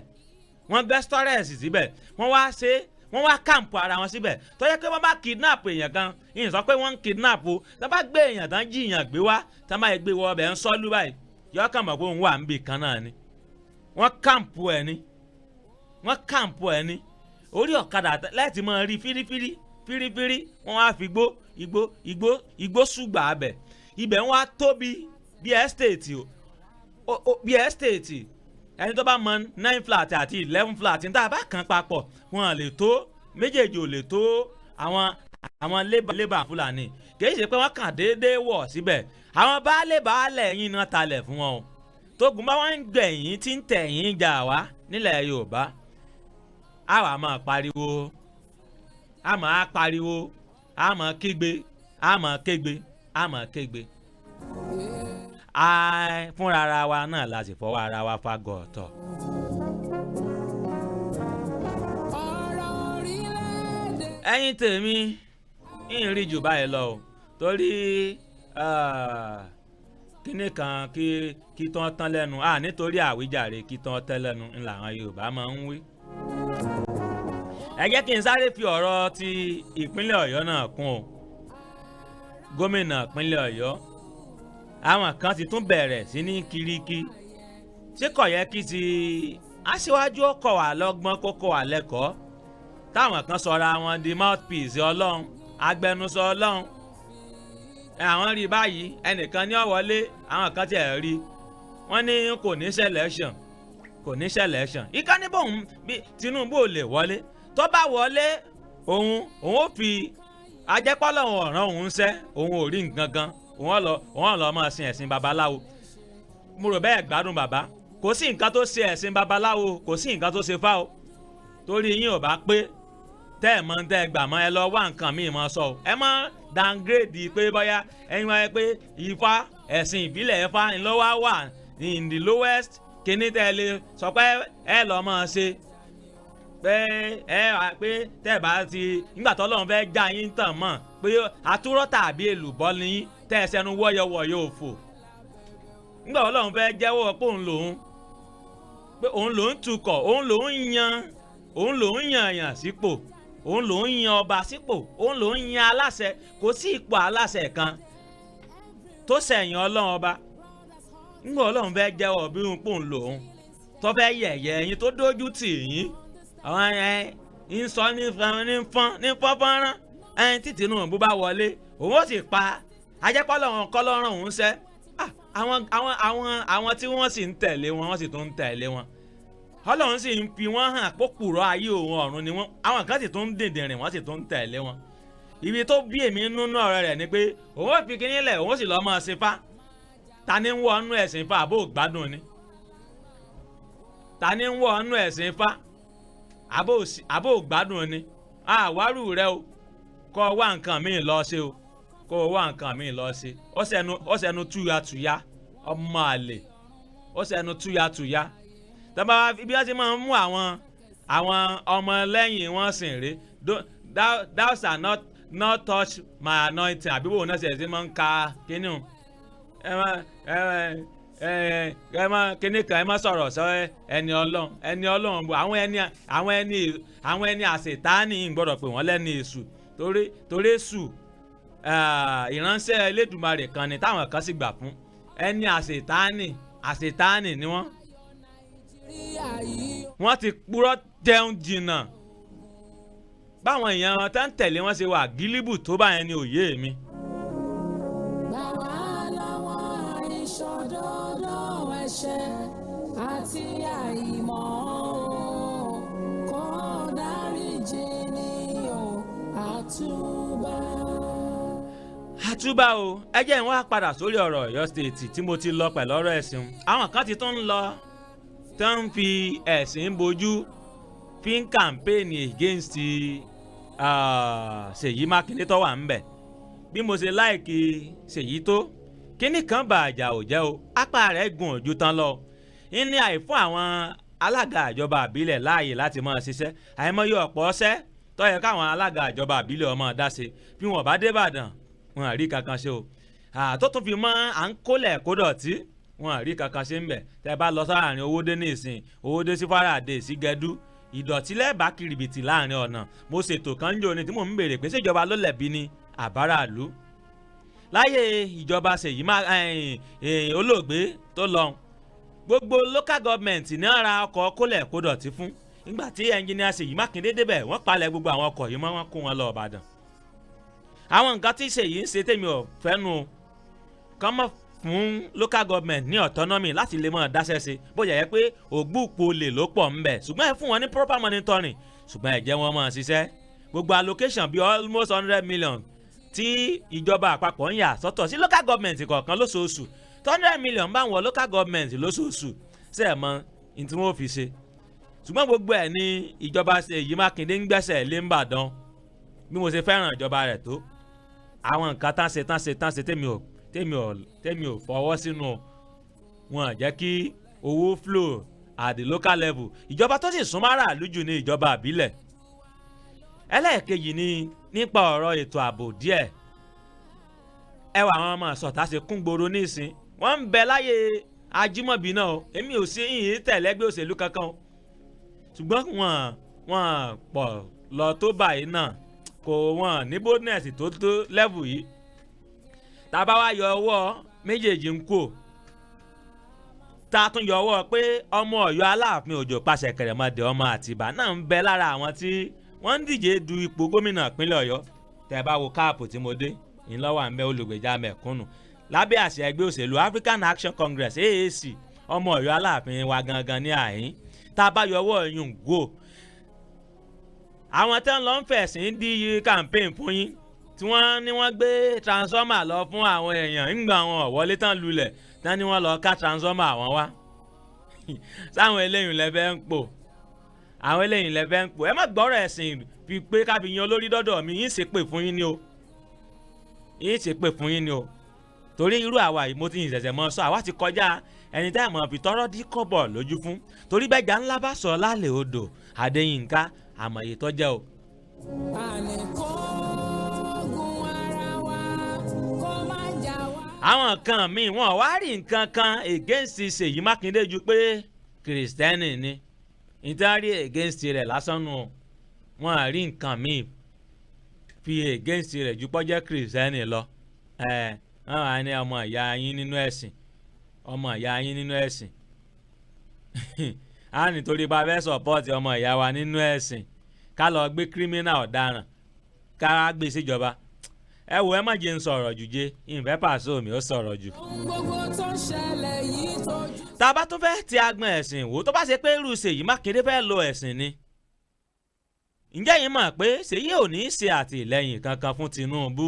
wọ́n gbẹ́ stọ́rẹ́ẹ̀sì síbẹ̀ wọ́n wá kàǹpù ara wọn síbẹ̀ tó yẹ pé wọ́n bá kidnap èèyàn kan ìyẹn sọ pé wọ́n ń kidnap o tó bá gbé èèyàn tán jí èèyàn gbé wá tó bá gbé wọ ọbẹ̀ ń sọ́lú báyìí yọ kàn mọ̀ pé òun wà níbì kan náà ni wọ́n kàǹpù ẹ̀ ní orí ọ̀kadà láti máa rí fírífírí wọ́n wá fi igbó ṣùgbà abẹ̀ ibẹ̀ wọ́n á tóbi bí ẹ́stéètì ẹni tó bá mọ 9 flat àti 11 flat ní tá a bá kàn papọ̀ wọn lè tó méjèèjì ò lè tó àwọn lébà Fúlàní kì í ṣe pé wọ́n kàn déédéé wọ̀ síbẹ̀ àwọn baálẹ̀ yín náà talẹ̀ fún wọn o tógun bá wọn ń gbẹ̀yìn tí ń tẹ̀yìn jà wá nílẹ̀ Yorùbá a wà máa pariwo a máa kígbe fúnra ara wa náà la sì fọwọ́ ara wa fagọ̀ ọ̀tọ̀. ẹ̀yin tèmi ń rí jù báyìí lọ o torí kíní kan kí tán lẹ́nu nítorí àwíjàre kí tán tẹ́ lẹ́nu ńlá àwọn Yorùbá máa ń wí. ẹ jẹ́ kí n sáré fi ọ̀rọ̀ ti ìpínlẹ̀ Ọ̀yọ́ náà kún o gómìnà ìpínlẹ̀ Ọ̀yọ́ àwọn kan ti tún bẹ̀rẹ̀ sí ní kiriki ṣé kò yẹ kí ti aṣíwájú ọkọ̀ wà lọ́gbọ́n kókó wà lẹ́kọ̀ọ́ táwọn kan sọra wọn di mouthpiece Ọlọ́run agbẹnusọ Ọlọ́run àwọn rí báyìí ẹnìkan ní ó wọlé àwọn kan tiẹ̀ rí wọ́n ní kò ní selection ìkànnì bóun bí Tinubu ò lè wọlé tó bá wọlé òun ò fi ajẹ́pọ́lọ́ ọ̀ràn òun ṣẹ́ òun ò rí nǹkan kan wọ́n lọ máa sin ẹ̀sìn babaláwo mo rò bẹ́ẹ̀ gbádùn bàbá kò sí nǹkan tó ṣe ẹ̀sìn babaláwo kò sí nǹkan tó ṣe fá o torí yín ò bá pé tẹ́ ẹ̀ mọ́ tẹ́ ẹ gbà mọ́ ẹ lọ wá nǹkan míì mọ́ sọ ẹ mọ́ downgrade pé bóyá ẹ̀yin wáyé pé Ifá ẹ̀sìn ìbílẹ̀ Ifá ńlọ́wọ́ wà in the lowest kíní tẹ́ ẹ lè sọ pé ẹ lọ́ mọ́ ṣe pé tẹ́ ẹ bá ti nígbà tó lọ́run fẹ́ já yín tàn mọ́ pé àtúrọ̀ tàbí èlùbọ́ ni yín tẹ́ ẹ sẹ́nu wọ́yọ̀wọ̀yọ̀ òfò nígbà Ọlọ́run fẹ́ jẹ́wọ́ pé òun lòún tukọ̀ òun lòún yan èèyàn sípò òun lòún yan ọba sípò òun lòún yan aláṣẹ kò sí ipò aláṣẹ kan tó sẹ̀yìn Ọlọ́run ọba nígbà Ọlọ́run fẹ́ jẹ́wọ́ bí òun lòún tó fẹ́ yẹ̀yẹ́ yín tó dójú tì yín àwọn ń sọ ní fọ́nfọ́nrán tí Tinubu bá wọlé òun ó sì pa ajẹ́pọ́lọ́run kọ́lọ́run òun ṣẹ́ àwọn tí wọ́n sì ń tẹ̀lé wọn wọ́n sì tún ń tẹ̀lé wọn Ọlọ́run sì ń fi wọ́n hàn pópùrọ̀ ayé òun ọ̀run ni wọ́n àwọn kan sì tún ń dìndìnrìn wọ́n sì tún ń tẹ̀lé wọn ibi tó bí èmi nínú ọ̀rọ̀ rẹ̀ ni pé òun ó fi kíní lẹ̀ òun ó sì lọ́ọ́ máa ṣe fá ta ni ń wọ inú ẹ̀sìn fá àbó gbádùn ni ta ni ń wọ̀ ọ́nú ẹ̀sìn Ifá àbò gbádùn ni àwárù rẹ o kọ́ wá nǹkan míì lọ ṣe o kó wá nǹkan míì lọ ṣe ó ṣẹnu túyàtúyà ọmọ àlè ó ṣẹnu túyàtúyà tọ́ba bí wọ́n ti máa ń mú àwọn ọmọ lẹ́yìn wọn sìn rè thou shall not touch my anointing àbí wo náà ṣe máa ń ka kíní o kíní kan ẹ má sọ̀rọ̀ sọ ẹni ọlọ́run àwọn ẹni àṣetánì gbọ́dọ̀ pé wọ́n lẹ́ni èṣù torí èṣù ìránṣẹ́ Elédùmarè kan ni táwọn kan sì gbà fún ẹni àṣetánì ni wọ́n ti purọ́ jẹun jìnnà báwọn èèyàn tó ń tẹ̀lé wọn ṣe wà gílíbù tó bá yẹn ní òye mi. bàbá lọ́wọ́ àìṣòdodo ẹ̀ṣẹ̀ àti àìmọ̀ kó dáríjì ni o àtúbà. àtúbà o ẹ jẹ́ n wá padà sórí ọ̀rọ̀ Ọ̀yọ́ state tí mo ti lọ pẹ̀lú ọ̀rọ̀ ẹ̀sìn àwọn kan ti tún ń lọ tó ń fi ẹ̀sìn bojú fi ń kàmpéènì against Ṣèyí Mákindé tó wà ń bẹ̀ bí mo ṣe láìkí Ṣèyí tó kíní kan bà àjà ò jẹ́ o apá rẹ̀ gùn ojú tán lọ ní àìfún àwọn alága ìjọba àbílẹ̀ láàyè láti máa ṣiṣẹ́ àìmọye ọ̀pọ̀ ọṣẹ́ tó yẹ káwọn alága ìjọba àbílẹ̀ ọmọ dá ṣe bí wọn bá dé Ìbàdàn wọn àrí kankan ṣe o tó tún fi mọ́ à ń kólẹ̀ kódọ̀tí wọn àrí kankan ṣe ń bẹ̀ tẹ́ bá lọ sáàrin Owódé ní ìsìn Owódé sí Fáradé sí Gẹdú ìdọ̀tí lẹ́ẹ̀bá kiribìtì láàrin ọ̀nà mo ṣètò kan jò ní tí mò ń béèrè pé ṣèjọba ló lẹ̀bi ni àbáràlú láyé ìjọba Ṣèyí olóògbé tó lọ gbogbo local government ní ara ọkọ̀ kólẹ̀ kódọ̀tí fún nígbà tí ẹnjìnìà Ṣèyí Mákindé débẹ̀ wọ́n palẹ̀ gbogbo àwọn ọkọ̀ yìí mọ́ wọn kó wọn lọ Ìbàdàn àwọn nǹkan tí Ṣèyí ń ṣe tèmi ò fẹ́nu kàn mọ́ fún local government ní autonomy láti lè máa dáṣẹ́ ṣe bóyá yẹ pé ògbúùpò lè ló pọ̀ ńbẹ̀ ṣùgbọ́n ẹ fún wọn ní proper monitoring ṣùgbọ́n ẹ jẹ́ wọn máa ṣiṣẹ́ gbogbo allocation bíi almost 100 million tí ìjọba àpapọ̀ ń yà sọ́tọ̀ sí local government kọ̀ọ̀kan lóṣooṣù 100 million bá wọn local government lóṣooṣù ṣe é mọ ní tí wọ́n fi ṣe ṣùgbọ́n gbogbo ẹ̀ ní ìjọba Ṣèyí Mákindé ń gbẹ́sẹ̀ lé ńbàdàn bí mo ṣe fẹ́ràn ìjọba rẹ̀ tó àwọn nǹkan tán ṣe tèmi ò fọwọ́ sínú wọn jẹ́ kí owó flow at the local level ìjọba tó sì súnmọ́ aráàlú jù ní ìjọba àbílẹ̀ ẹlẹ́ẹ̀kejì ni nípa ọ̀rọ̀ ètò ààbò díẹ̀ ẹwà àwọn ọmọ sọ̀tà ṣe kún gbòòrò nísìn wọ́n ń bẹ láyé Ajímọ̀bí náà o èmi ò sí yìnyín tẹ̀lé ẹgbẹ́ òṣèlú kankan o ṣùgbọ́n wọ́n pọ̀ lọ tó báyìí náà kò wọ́n ní boldness tó level yìí tàbá wá yọ ọwọ́ méjèèjì ń kó tá a tún yọ ọwọ́ pé ọmọ Ọ̀yọ́ Aláàfin Òjó pàṣẹ kẹrẹmọdé ọmọ Àtìbà náà ń bẹ lára àwọn tí wọ́n ń díje du ipò gómìnà ìpínlẹ̀ Ọ̀yọ́ tẹ́ bá wo káàpù tí mo dé ìlọ́wọ́ à ń bẹ olùgbèjà mẹ̀kúnnù lábẹ́ àṣẹ ẹgbẹ́ òṣèlú African Action Congress AAC ọmọ Ọ̀yọ́ Aláàfin wa gangan ní àhín tá a bá yọ ọwọ́ yùn gò àwọn tẹ́ ń lọ ń fẹ̀sìn dí campaign fún yín tí wọ́n ní wọ́n gbé transformer lọ fún àwọn èèyàn ńgbà wọn wọlé tán lulẹ̀ tán ni wọ́n lọ ká transformer àwọn wá sáwọn eléyìí lẹ́fẹ́ ń pò àwọn eléyìí lẹ́fẹ́ ń pò ẹ má gbọ́rọ̀ ẹ̀sìn fi pé káfí yan olórí dọ́dọ̀ mi yín ṣépè fún yín ni o yín ṣépè fún yín ni o torí irú àwa yìí mo ti yìn ṣẹ̀ṣẹ̀ mọ́ sọ àwa ti kọjá ẹni tá ìmọ̀ fi tọ́rọ́ dí kọ́bọ̀ lójú fún torí bẹ́ẹ̀ ńlá bá sọ lálẹ́ odò Adéyínká àmọ̀yé tọ́jẹ́ o. àwọn kan míì wọn wá rí nǹkan kan against Ṣèyí Mákindé ju pé kìrìsìtẹ́nì ni nítorí against rẹ̀ lásán nù wọn rí nǹkan míì fi against rẹ̀ ju pọ́jẹ́ kìrìsìtẹ́nì lọ wọn wà ní ọmọ ìyá yín nínú ẹ̀sìn ọmọ ìyá yín nínú ẹ̀sìn á nítorí bá fẹ́ support ọmọ ìyá wa nínú ẹ̀sìn ká lọ gbé criminal ọ̀daràn ká gbé síjọba ẹ wo ẹ má jẹ́ ń sọ̀rọ̀ jù jẹ́ ìfẹ́ pàṣẹ mi ó sọ̀rọ̀ jù. tá a bá tún fẹ́ ti agbọn ẹ̀sìn wò tó bá ṣe pé irú Ṣèyí Mákindé fẹ́ lo ẹ̀sìn ni ǹjẹ́ yín mọ̀ pé Ṣèyí ò ní ṣe àtìlẹ́yìn kankan fún Tinubu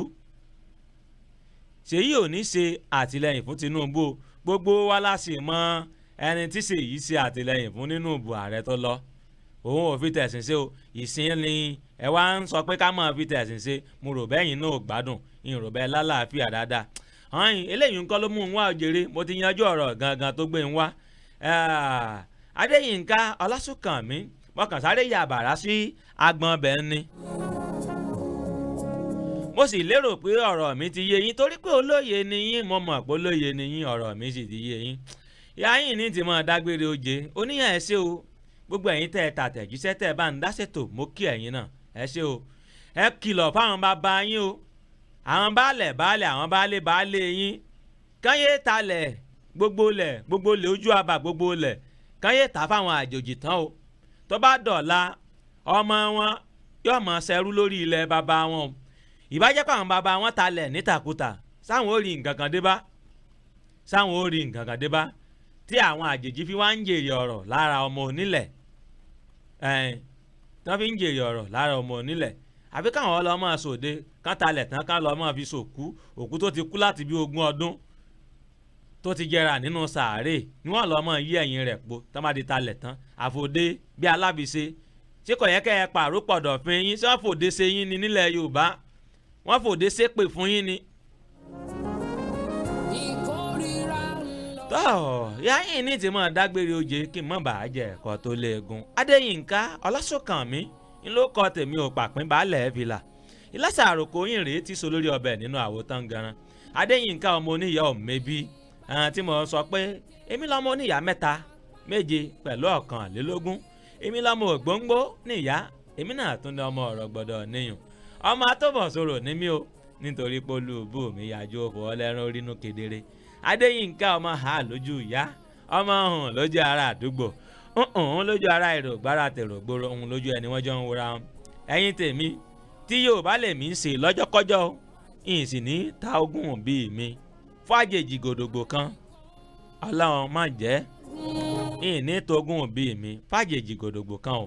Ṣèyí ò ní ṣe àtìlẹ́yìn fún Tinubu gbogbo wa la sì mọ̀ ẹni tí sì yìí ṣe àtìlẹ́yìn fún nínú ìbò ààrẹ tó lọ òun ò fi tẹ̀sìn ṣe o ìsìn ni ẹ wá ń sọ pé ká máa fi tẹ̀sìn ṣe mo rò bẹ́yìn náà ò gbádùn ìyìn rò bẹ́ẹ̀ lálàáfíà dáadáa ọ̀hìn eléyìí ń kọ́ ló mú un wá òjèrè mo ti yanjú ọ̀rọ̀ gangan tó gbé ń wá Adéyínká Ọlásùnkànmí mọ̀kàn sáré ya bàrá sí agbọ̀n bẹ́ẹ̀ ni mo sì lérò pé ọ̀rọ̀ mi ti yé yín torí pé olóye ni yín mo mọ̀ pé olóye ni yín ọ̀rọ̀ mi sì ti yé yín ìyá yín ní ti mọ̀ dágbére oje oníyàn ẹ ṣé o gbogbo ẹ̀yin tẹ́ ẹ tàtẹ̀jíṣẹ́ tẹ́ ẹ bá ń dáṣètò mo kí ẹ̀yin náà ẹ ṣé o ẹ kìlọ̀ fáwọn bàbá yín o àwọn baálẹ̀ àwọn baálé yín káyé talẹ̀ gbogbo lẹ̀ ojú àbá gbogbo lẹ̀ káyé tà fáwọn àjòjì tán o tó bá dọ̀la ọmọ wọn yóò mọ̀ ṣẹrú lórí ilẹ̀ bàbá wọn o ìbájẹ́ pé àwọn bàbá wọn talẹ̀ nítakùtà sáwọn ò rí nǹkan kan dé bá tí àwọn àjèjì fi wá ń jèrè ọ̀rọ̀ lára ọmọ onílẹ̀ tí wọ́n fi ń jèrè ọ̀rọ̀ lára ọmọ onílẹ̀ àfi káwọn ọlọ́mọ sòde kán talẹ̀ tán ká lọ́mọ fi sòkú òkú tó ti kú láti bí 20 ọdún tó ti jẹrà nínú sàárè ni wọ́n lọ́mọ yí ẹ̀yìn rẹ̀ po tán bá di talẹ̀ tán àfòdé bí alábìṣe ṣé kò yẹ kẹ́ ẹ pàrọ̀ pọ̀dọ̀ fún yín ṣé wọ́n fòde ṣe yín ni nílẹ̀ Yorùbá wọ́n fòde ṣépè fún yín ni. tọ́ ìyá yìí ní tí mo dágbére oje kí n mọ̀ bàá jẹ ẹ̀kọ́ tó léegun Adéyínká Ọlásùnkànmí ń ló kọ́ tèmi ò pàpín baálẹ̀ fìlà ìlàsà àròkọ yín rèé tí so lórí ọbẹ̀ nínú àwo tán ganan Adéyínká ọmọ oníyà ọ̀mẹ́bí tí mo sọ pé èmi lọ́mọ oníyà 7 méje pẹ̀lú 21 èmi lọ́mọ ògbóngbó níyà èmi náà tún ní ọmọ ọ̀rọ̀ gbọ́dọ̀ níyùn ọmọ atọ́bọ̀ sọ̀rọ̀ ní mi o nítorí pé olúùbù mi yájú òfò ọlẹ́rìn orínú kedere Adéyínká ọmọ ha lójú ìyá ọmọ ọ̀hún lójú ara àdúgbò ọ̀hún lójú ara èrò gbára tèrò gbòòrò ọ̀hún lójú ẹni wọ́n jọ ń wúra wọn. ẹ̀yin tèmi tí Yorùbá lè mí ṣe lọ́jọ́kọ́jọ́ ìyìn sì ní ta ogún bíi mi fàjèjì gòdògbò kan Ọlọ́run má jẹ́ ìyìn ní togún bíi mi fàjèjì gòdògbò kan o.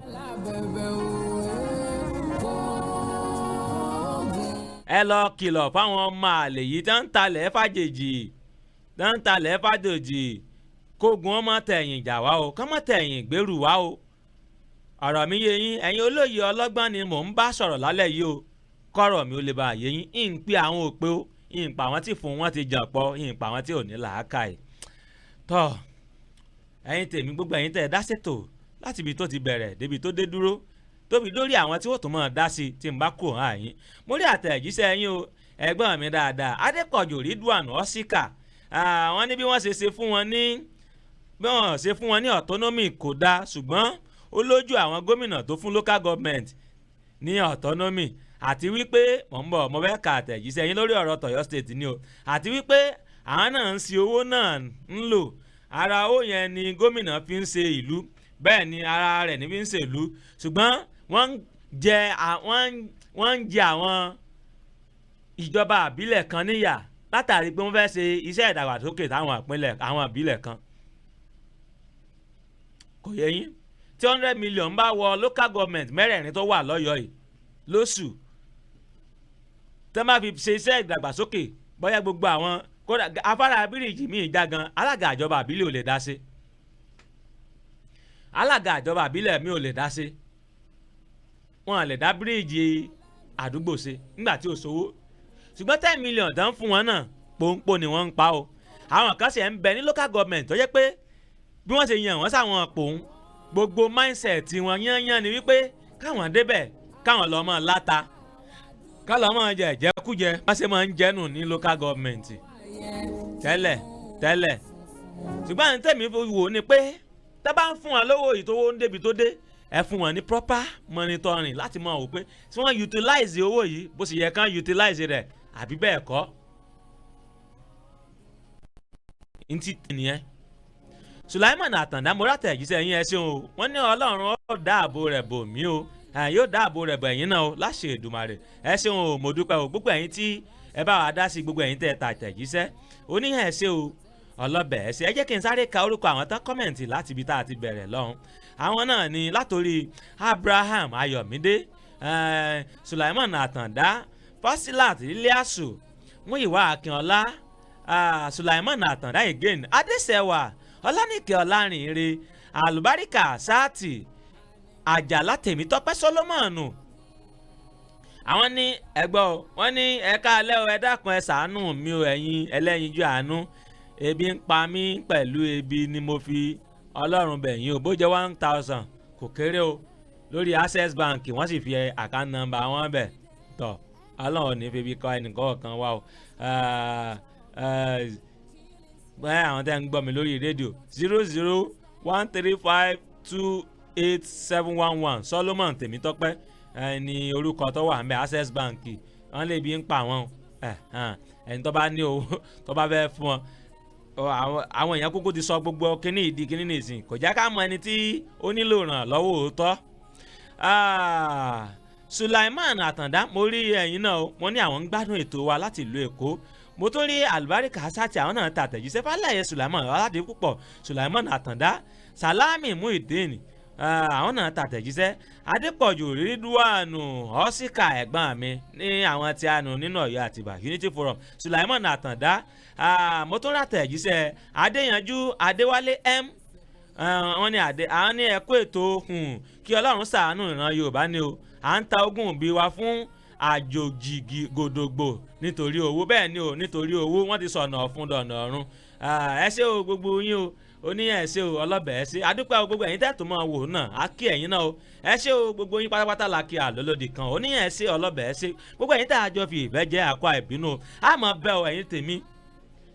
ẹ lọ kìlọ̀ fáwọn ọmọ àlè yìí tó ń talẹ̀ fàjòjì kógun ọmọ tẹ̀yìn jà wá o kọ́mọ tẹ̀yìn gbèrú wá o. ọ̀rọ̀ mi yé yín ẹ̀yin olóye ọlọ́gbọ́n ni mò ń bá sọ̀rọ̀ lálẹ́ yìí o kọ́rọ̀ mi ò lè bá yé yín ń pe àwọn òpè o ń pa àwọn tí fún wọn ti jàn pọ̀ ń pa àwọn tí ò ní làákàyè. tọ́ ẹ̀yin tèmi gbogbo ẹ̀yin tẹ̀ dá ṣètò láti ibi tó ti bẹ̀rẹ̀ débi tó dé dúró tóbi lórí àwọn tí wọ́n tún máa dá sí tí n bá kò hàn yín mo rí àtẹ̀jíṣẹ́ yín o ẹ̀gbọ́n mi dáadáa Adépọ̀jù Ridwan Osika wọ́n ní bí wọ́n ṣe fún wọn ní autonomy kò dáa ṣùgbọ́n ó lójú àwọn gómìnà tó fún local government ní autonomy àti wípé mo fẹ́ ka àtẹ̀jíṣẹ́ yín lórí ọ̀rọ̀ tọ̀yọ́ state ni o àti wípé àwọn náà ń ṣe owó náà ń lò ara owó yẹn ni gómìnà fi ń ṣe ìlú bẹ́ẹ̀ ni ara rẹ̀ ní fi ń ṣe ìlú ṣùgbọ́n wọ́n ń jẹ àwọn ìjọba àbílẹ̀ kan níyà látàrí pé wọ́n fẹ́ ṣe iṣẹ́ ìdàgbàsókè táwọn ìpínlẹ̀ àwọn àbílẹ̀ kan kò yẹ yín tí 100 million bá wọ local government mẹ́rẹ̀ẹ̀rin tó wà lọ́yọ̀ọ́ yìí lóṣù tẹ́ máa fi ṣe iṣẹ́ ìdàgbàsókè bóyá gbogbo àwọn kódà afárá bíríìjì míì já gan alága ìjọba àbílẹ̀ ò lè dá sí alága ìjọba àbílẹ̀ mi ò lè dá sí wọn lè dá bíríìjì àdúgbò ṣe nígbà tí ò sówó ṣùgbọ́n 10 million tán fún wọn náà pòǹpò ni wọ́n ń pa o àwọn kan sì ń bẹ ní local government tó jẹ́ pé bí wọ́n ṣe yàn wọ́n sáwọn pòun gbogbo mindset wọn yányán ni wípé káwọn débẹ̀ káwọn lọ́ mọ́ láta káwọn mọ́ jẹ ìjẹkújẹ wọ́n ṣe máa ń jẹ́nu ní local government tẹ́lẹ̀ ṣùgbọ́n àti tẹ̀mí wò ni pé tá bá ń fún wọn lówó ìtòwó ń débi tó dé ẹ fún wọn ní proper monitoring láti mọ̀ wò pé tí wọ́n utilize owó yìí bó sì yẹ kán utilize rẹ̀ àbí bẹ́ẹ̀ kọ́ ntí nìyẹn. Sulaiman Àtàndá mo rátẹ̀ jíṣẹ́ yín ẹ ṣeun o wọ́n ní Ọlọ́run ó dáàbò rẹ̀ bò mí o yóò dáàbò rẹ̀ bò ẹ̀yin náà o láṣẹ Èdùmàrè ẹ ṣeun o mo dúpẹ́ o gbogbo ẹ̀yin tí ẹ bá wa dá sí gbogbo ẹ̀yin tẹ̀ tàtẹ̀jíṣẹ́ oníhàn ẹ ṣe o ọlọ́bẹ̀ ẹ ṣe ẹ jẹ́ kí n sáré ka orúkọ àwọn tán kọ́mẹ̀ntì láti ibi tá a ti bẹ̀rẹ̀ lọ́hùn àwọn náà ni látòrí Abraham Ayọ̀mídé Sulaiman Àtàndá Fasilat Iliasu Múyìwá Akínọlá Sulaiman Àtàndá again Adéṣẹwà ọlánìkẹ́ ọlárìnire àlùbáríkà sáàtì àjàlá tèmítọ́pẹ́ sọlọ́mọ̀nù. àwọn ní ẹgbọ́ wọn ní ẹ̀ka alẹ́ o ẹ dákun ẹ ṣàánú mi o ẹ̀yin ẹlẹ́yinjú àánú ebi ń pa mí pẹ̀lú ebi ni mo fi ọlọ́run bẹ̀yìn o bó jẹ́ 1000 kò kéré o lórí access bank wọ́n sì fi account number wọn bẹ̀ tọ̀ ọlọ́run ní fi bí kọ́ ẹnìkan kan wá o bẹ́ẹ̀ àwọn tẹ́ ń gbọ́ mi lórí rédíò 00135287111 Solomon Tèmítọ́pẹ́ ní orúkọ tó wà ń bẹ access bank wọ́n lè bí ń pa wọn ẹni tó bá ní owó tó bá fẹ́ fún wọn àwọn èèyàn kúkú ti sọ gbogbo kíní ìdí kíní nìsín kò já ká mọ ẹni tí ó nílò ìrànlọ́wọ́ òótọ́. Sulaiman Àtàndá mo rí ẹ̀yin náà mo ní àwọn ń gbádùn ètò wa láti ìlú Èkó mo tún rí àlùbáríkà sáàtì àwọn náà tàtẹ̀jíṣẹ́ fálàyé Sulaiman aládé púpọ̀ Sulaiman Àtàndá Salami Muideen àwọn náà tàtẹ̀jíṣẹ́ Adépọ̀jù Rídúwànù Ọ́síkà ẹ̀gbọ́n mi ní àwọn tí a nù nínú Ọ̀yọ́ Àtìbà Unity Forum Sulaiman Àtàndá mo tún rà tẹ̀jíṣẹ́ Adéyanjú Adéwálé M wọ́n ní àwọn ní ẹ̀kọ́ ètò kí Ọlọ́run ṣàánú ìran Yorùbá ni o à ń ta ogún bí wa fún àjòjì gòdògbò nítorí owó bẹ́ẹ̀ ni o nítorí owó wọ́n ti sọ̀nà ọ̀fun dọ̀nà ọ̀run ẹ ṣé o gbogbo yín o oníyàn ẹ ṣé o ọlọ́bẹ̀ ẹ ṣé adúpẹ́ o gbogbo ẹ̀yin tẹ́tù máa wò náà á kí ẹ̀yin náà o ẹ ṣé o gbogbo yín pátápátá la kí àlólòdì kan oníyàn ẹ ṣé ọlọ́bẹ̀ ẹ ṣé gbogbo ẹ̀yin tá a jọ fi ìfẹ́ jẹ́ àkọ́ àìbínú o á mọ̀ bẹ́ o ẹ̀yin tèmi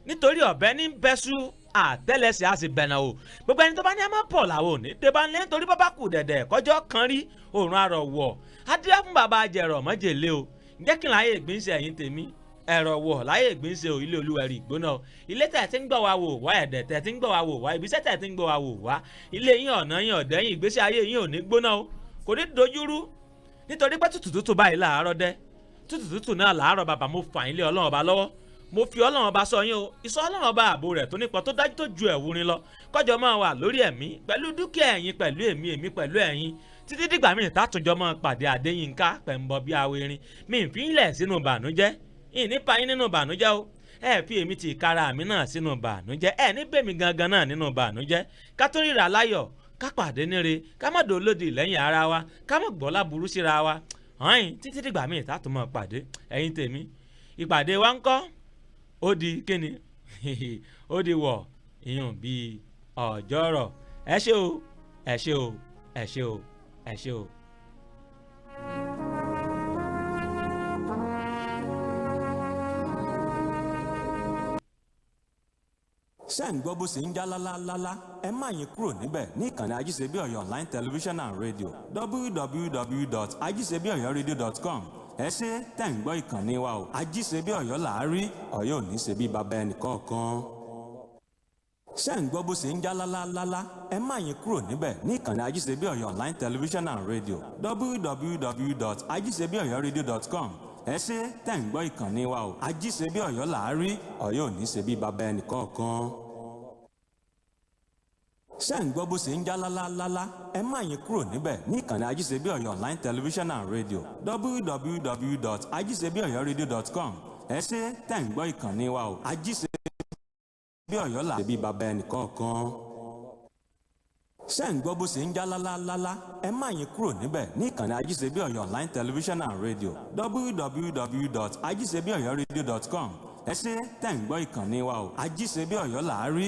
nítorí ọ̀bẹ ní bẹ́sù àtẹ́lẹsẹ̀ á sì bẹ̀nà o gbogbo ẹni tó bá ní ẹ má pọ̀ làwọn ò ní dé bá ń lé nítorí bá bá kù dẹ̀dẹ̀ kọjọ́ kan rí òòrùn arọ̀ wọ̀ adíyá fún bàbá ajẹ̀rọ̀ mọ́jèlé o ǹjẹ́ kí n láyé ìgbínsẹ̀ ẹ̀yin tèmi ẹ̀rọ wọ̀ láyé ìgbínsẹ̀ o ilé olúwẹ̀rí ìgbóná o ilé tẹ̀ tí ń gbọ́ wa wò wá ẹ̀dẹ̀ tẹ̀ tí ń gbọ́ wa wò wá ibiṣẹ́ tẹ̀ tí ń gbọ́ wa wò wá ilé yín ọ̀nà yín ọ̀dẹ́ yín ìgbésí ayé yín ò ní gbóná o kò ní dojúrú nítorí pé tútù báyìí làárọ̀ dẹ́ tútù náà làárọ̀ bàbá mo fà yín lé Ọlọ́run ọba lọ́wọ́ mo fi Ọlọ́run ọba sọ yín o ìsọ Ọlọ́run ọba ààbò rẹ̀ tó nípọn tó dájú tó ju ẹ̀wúrin lọ kọjọ máa wà lórí ẹ̀mí pẹ̀lú dúkìá ẹ̀yin pẹ̀lú èmi pẹ̀lú ẹ̀yin títí dìgbà míì tátùnjọ máa pàdé Adéyínká pẹ̀mbọ bí awérin mi ń fi ilẹ̀ sínú bànújẹ́ ìnípa yín nínú bànújẹ́ o ẹ fi èmi ti ìkara mi náà sínú bànújẹ́ ẹ ní bèmí gangan náà nínú bànújẹ́ ká tó ríra láyọ̀ ká pàdé níre ká má dolódì lẹ́yìn ara wa ká má gbọ́ láburú síra wa hàn títí dìgbà míì tátùn máa pàdé ẹ̀yin tèmi ìpàdé wa ń kọ́ ó di kíni ó di wọ̀ ìyún bíi ọjọ́rọ̀ ẹ ṣé o ẹ ṣé o ẹ ṣé o ẹ ṣé o. ṣé ń gbọ́ bó ṣe ń já lálálálá ẹ má yín kúrò níbẹ̀ ní ìkànnì Ajisebi Ọ̀yọ́ online television and radio www.ajisebiọyọradio.com ẹ ṣé tẹ̀ ń gbọ́ ìkànnì wa o Ajisebi Ọ̀yọ́ làárí Ọ̀yọ́ ò ní ṣe bí baba ẹnìkọ̀ọ̀kan. ṣé ń gbọ́ bó ṣe ń já lálálálá ẹ má yín kúrò níbẹ̀ ní ìkànnì Ajisebi Ọ̀yọ́ online television and radio www.ajisebiọyọradio.com ẹ ṣé tẹ̀ ń gbọ́ ìkànnì wa o Ajisebi Ọ̀yọ́ làárí Ọ̀yọ́ ò ní ṣe bí baba ẹnìkọ̀ọ̀kan. ṣé ń gbọ́ bó ṣe ń já lálálálá ẹ má yín kúrò níbẹ̀ ní ìkànnì Ajisebi Ọ̀yọ́ online television and radio www.ajisebiọyọradio.com ẹ ṣé tẹ̀ ń gbọ́ ìkànnì wa o Ajisebi Ọ̀yọ́ làárí bí baba ẹnìkọ̀ọ̀kan. ṣé ń gbọ́ bó ṣe ń já lálálálá ẹ má yín kúrò níbẹ̀ ní ìkànnì Ajisebi Ọ̀yọ́ online television and radio www.ajisebiọyọradio.com ẹ ṣé tẹ̀ ń gbọ́ ìkànnì wa o Ajisebi Ọ̀yọ́ làárí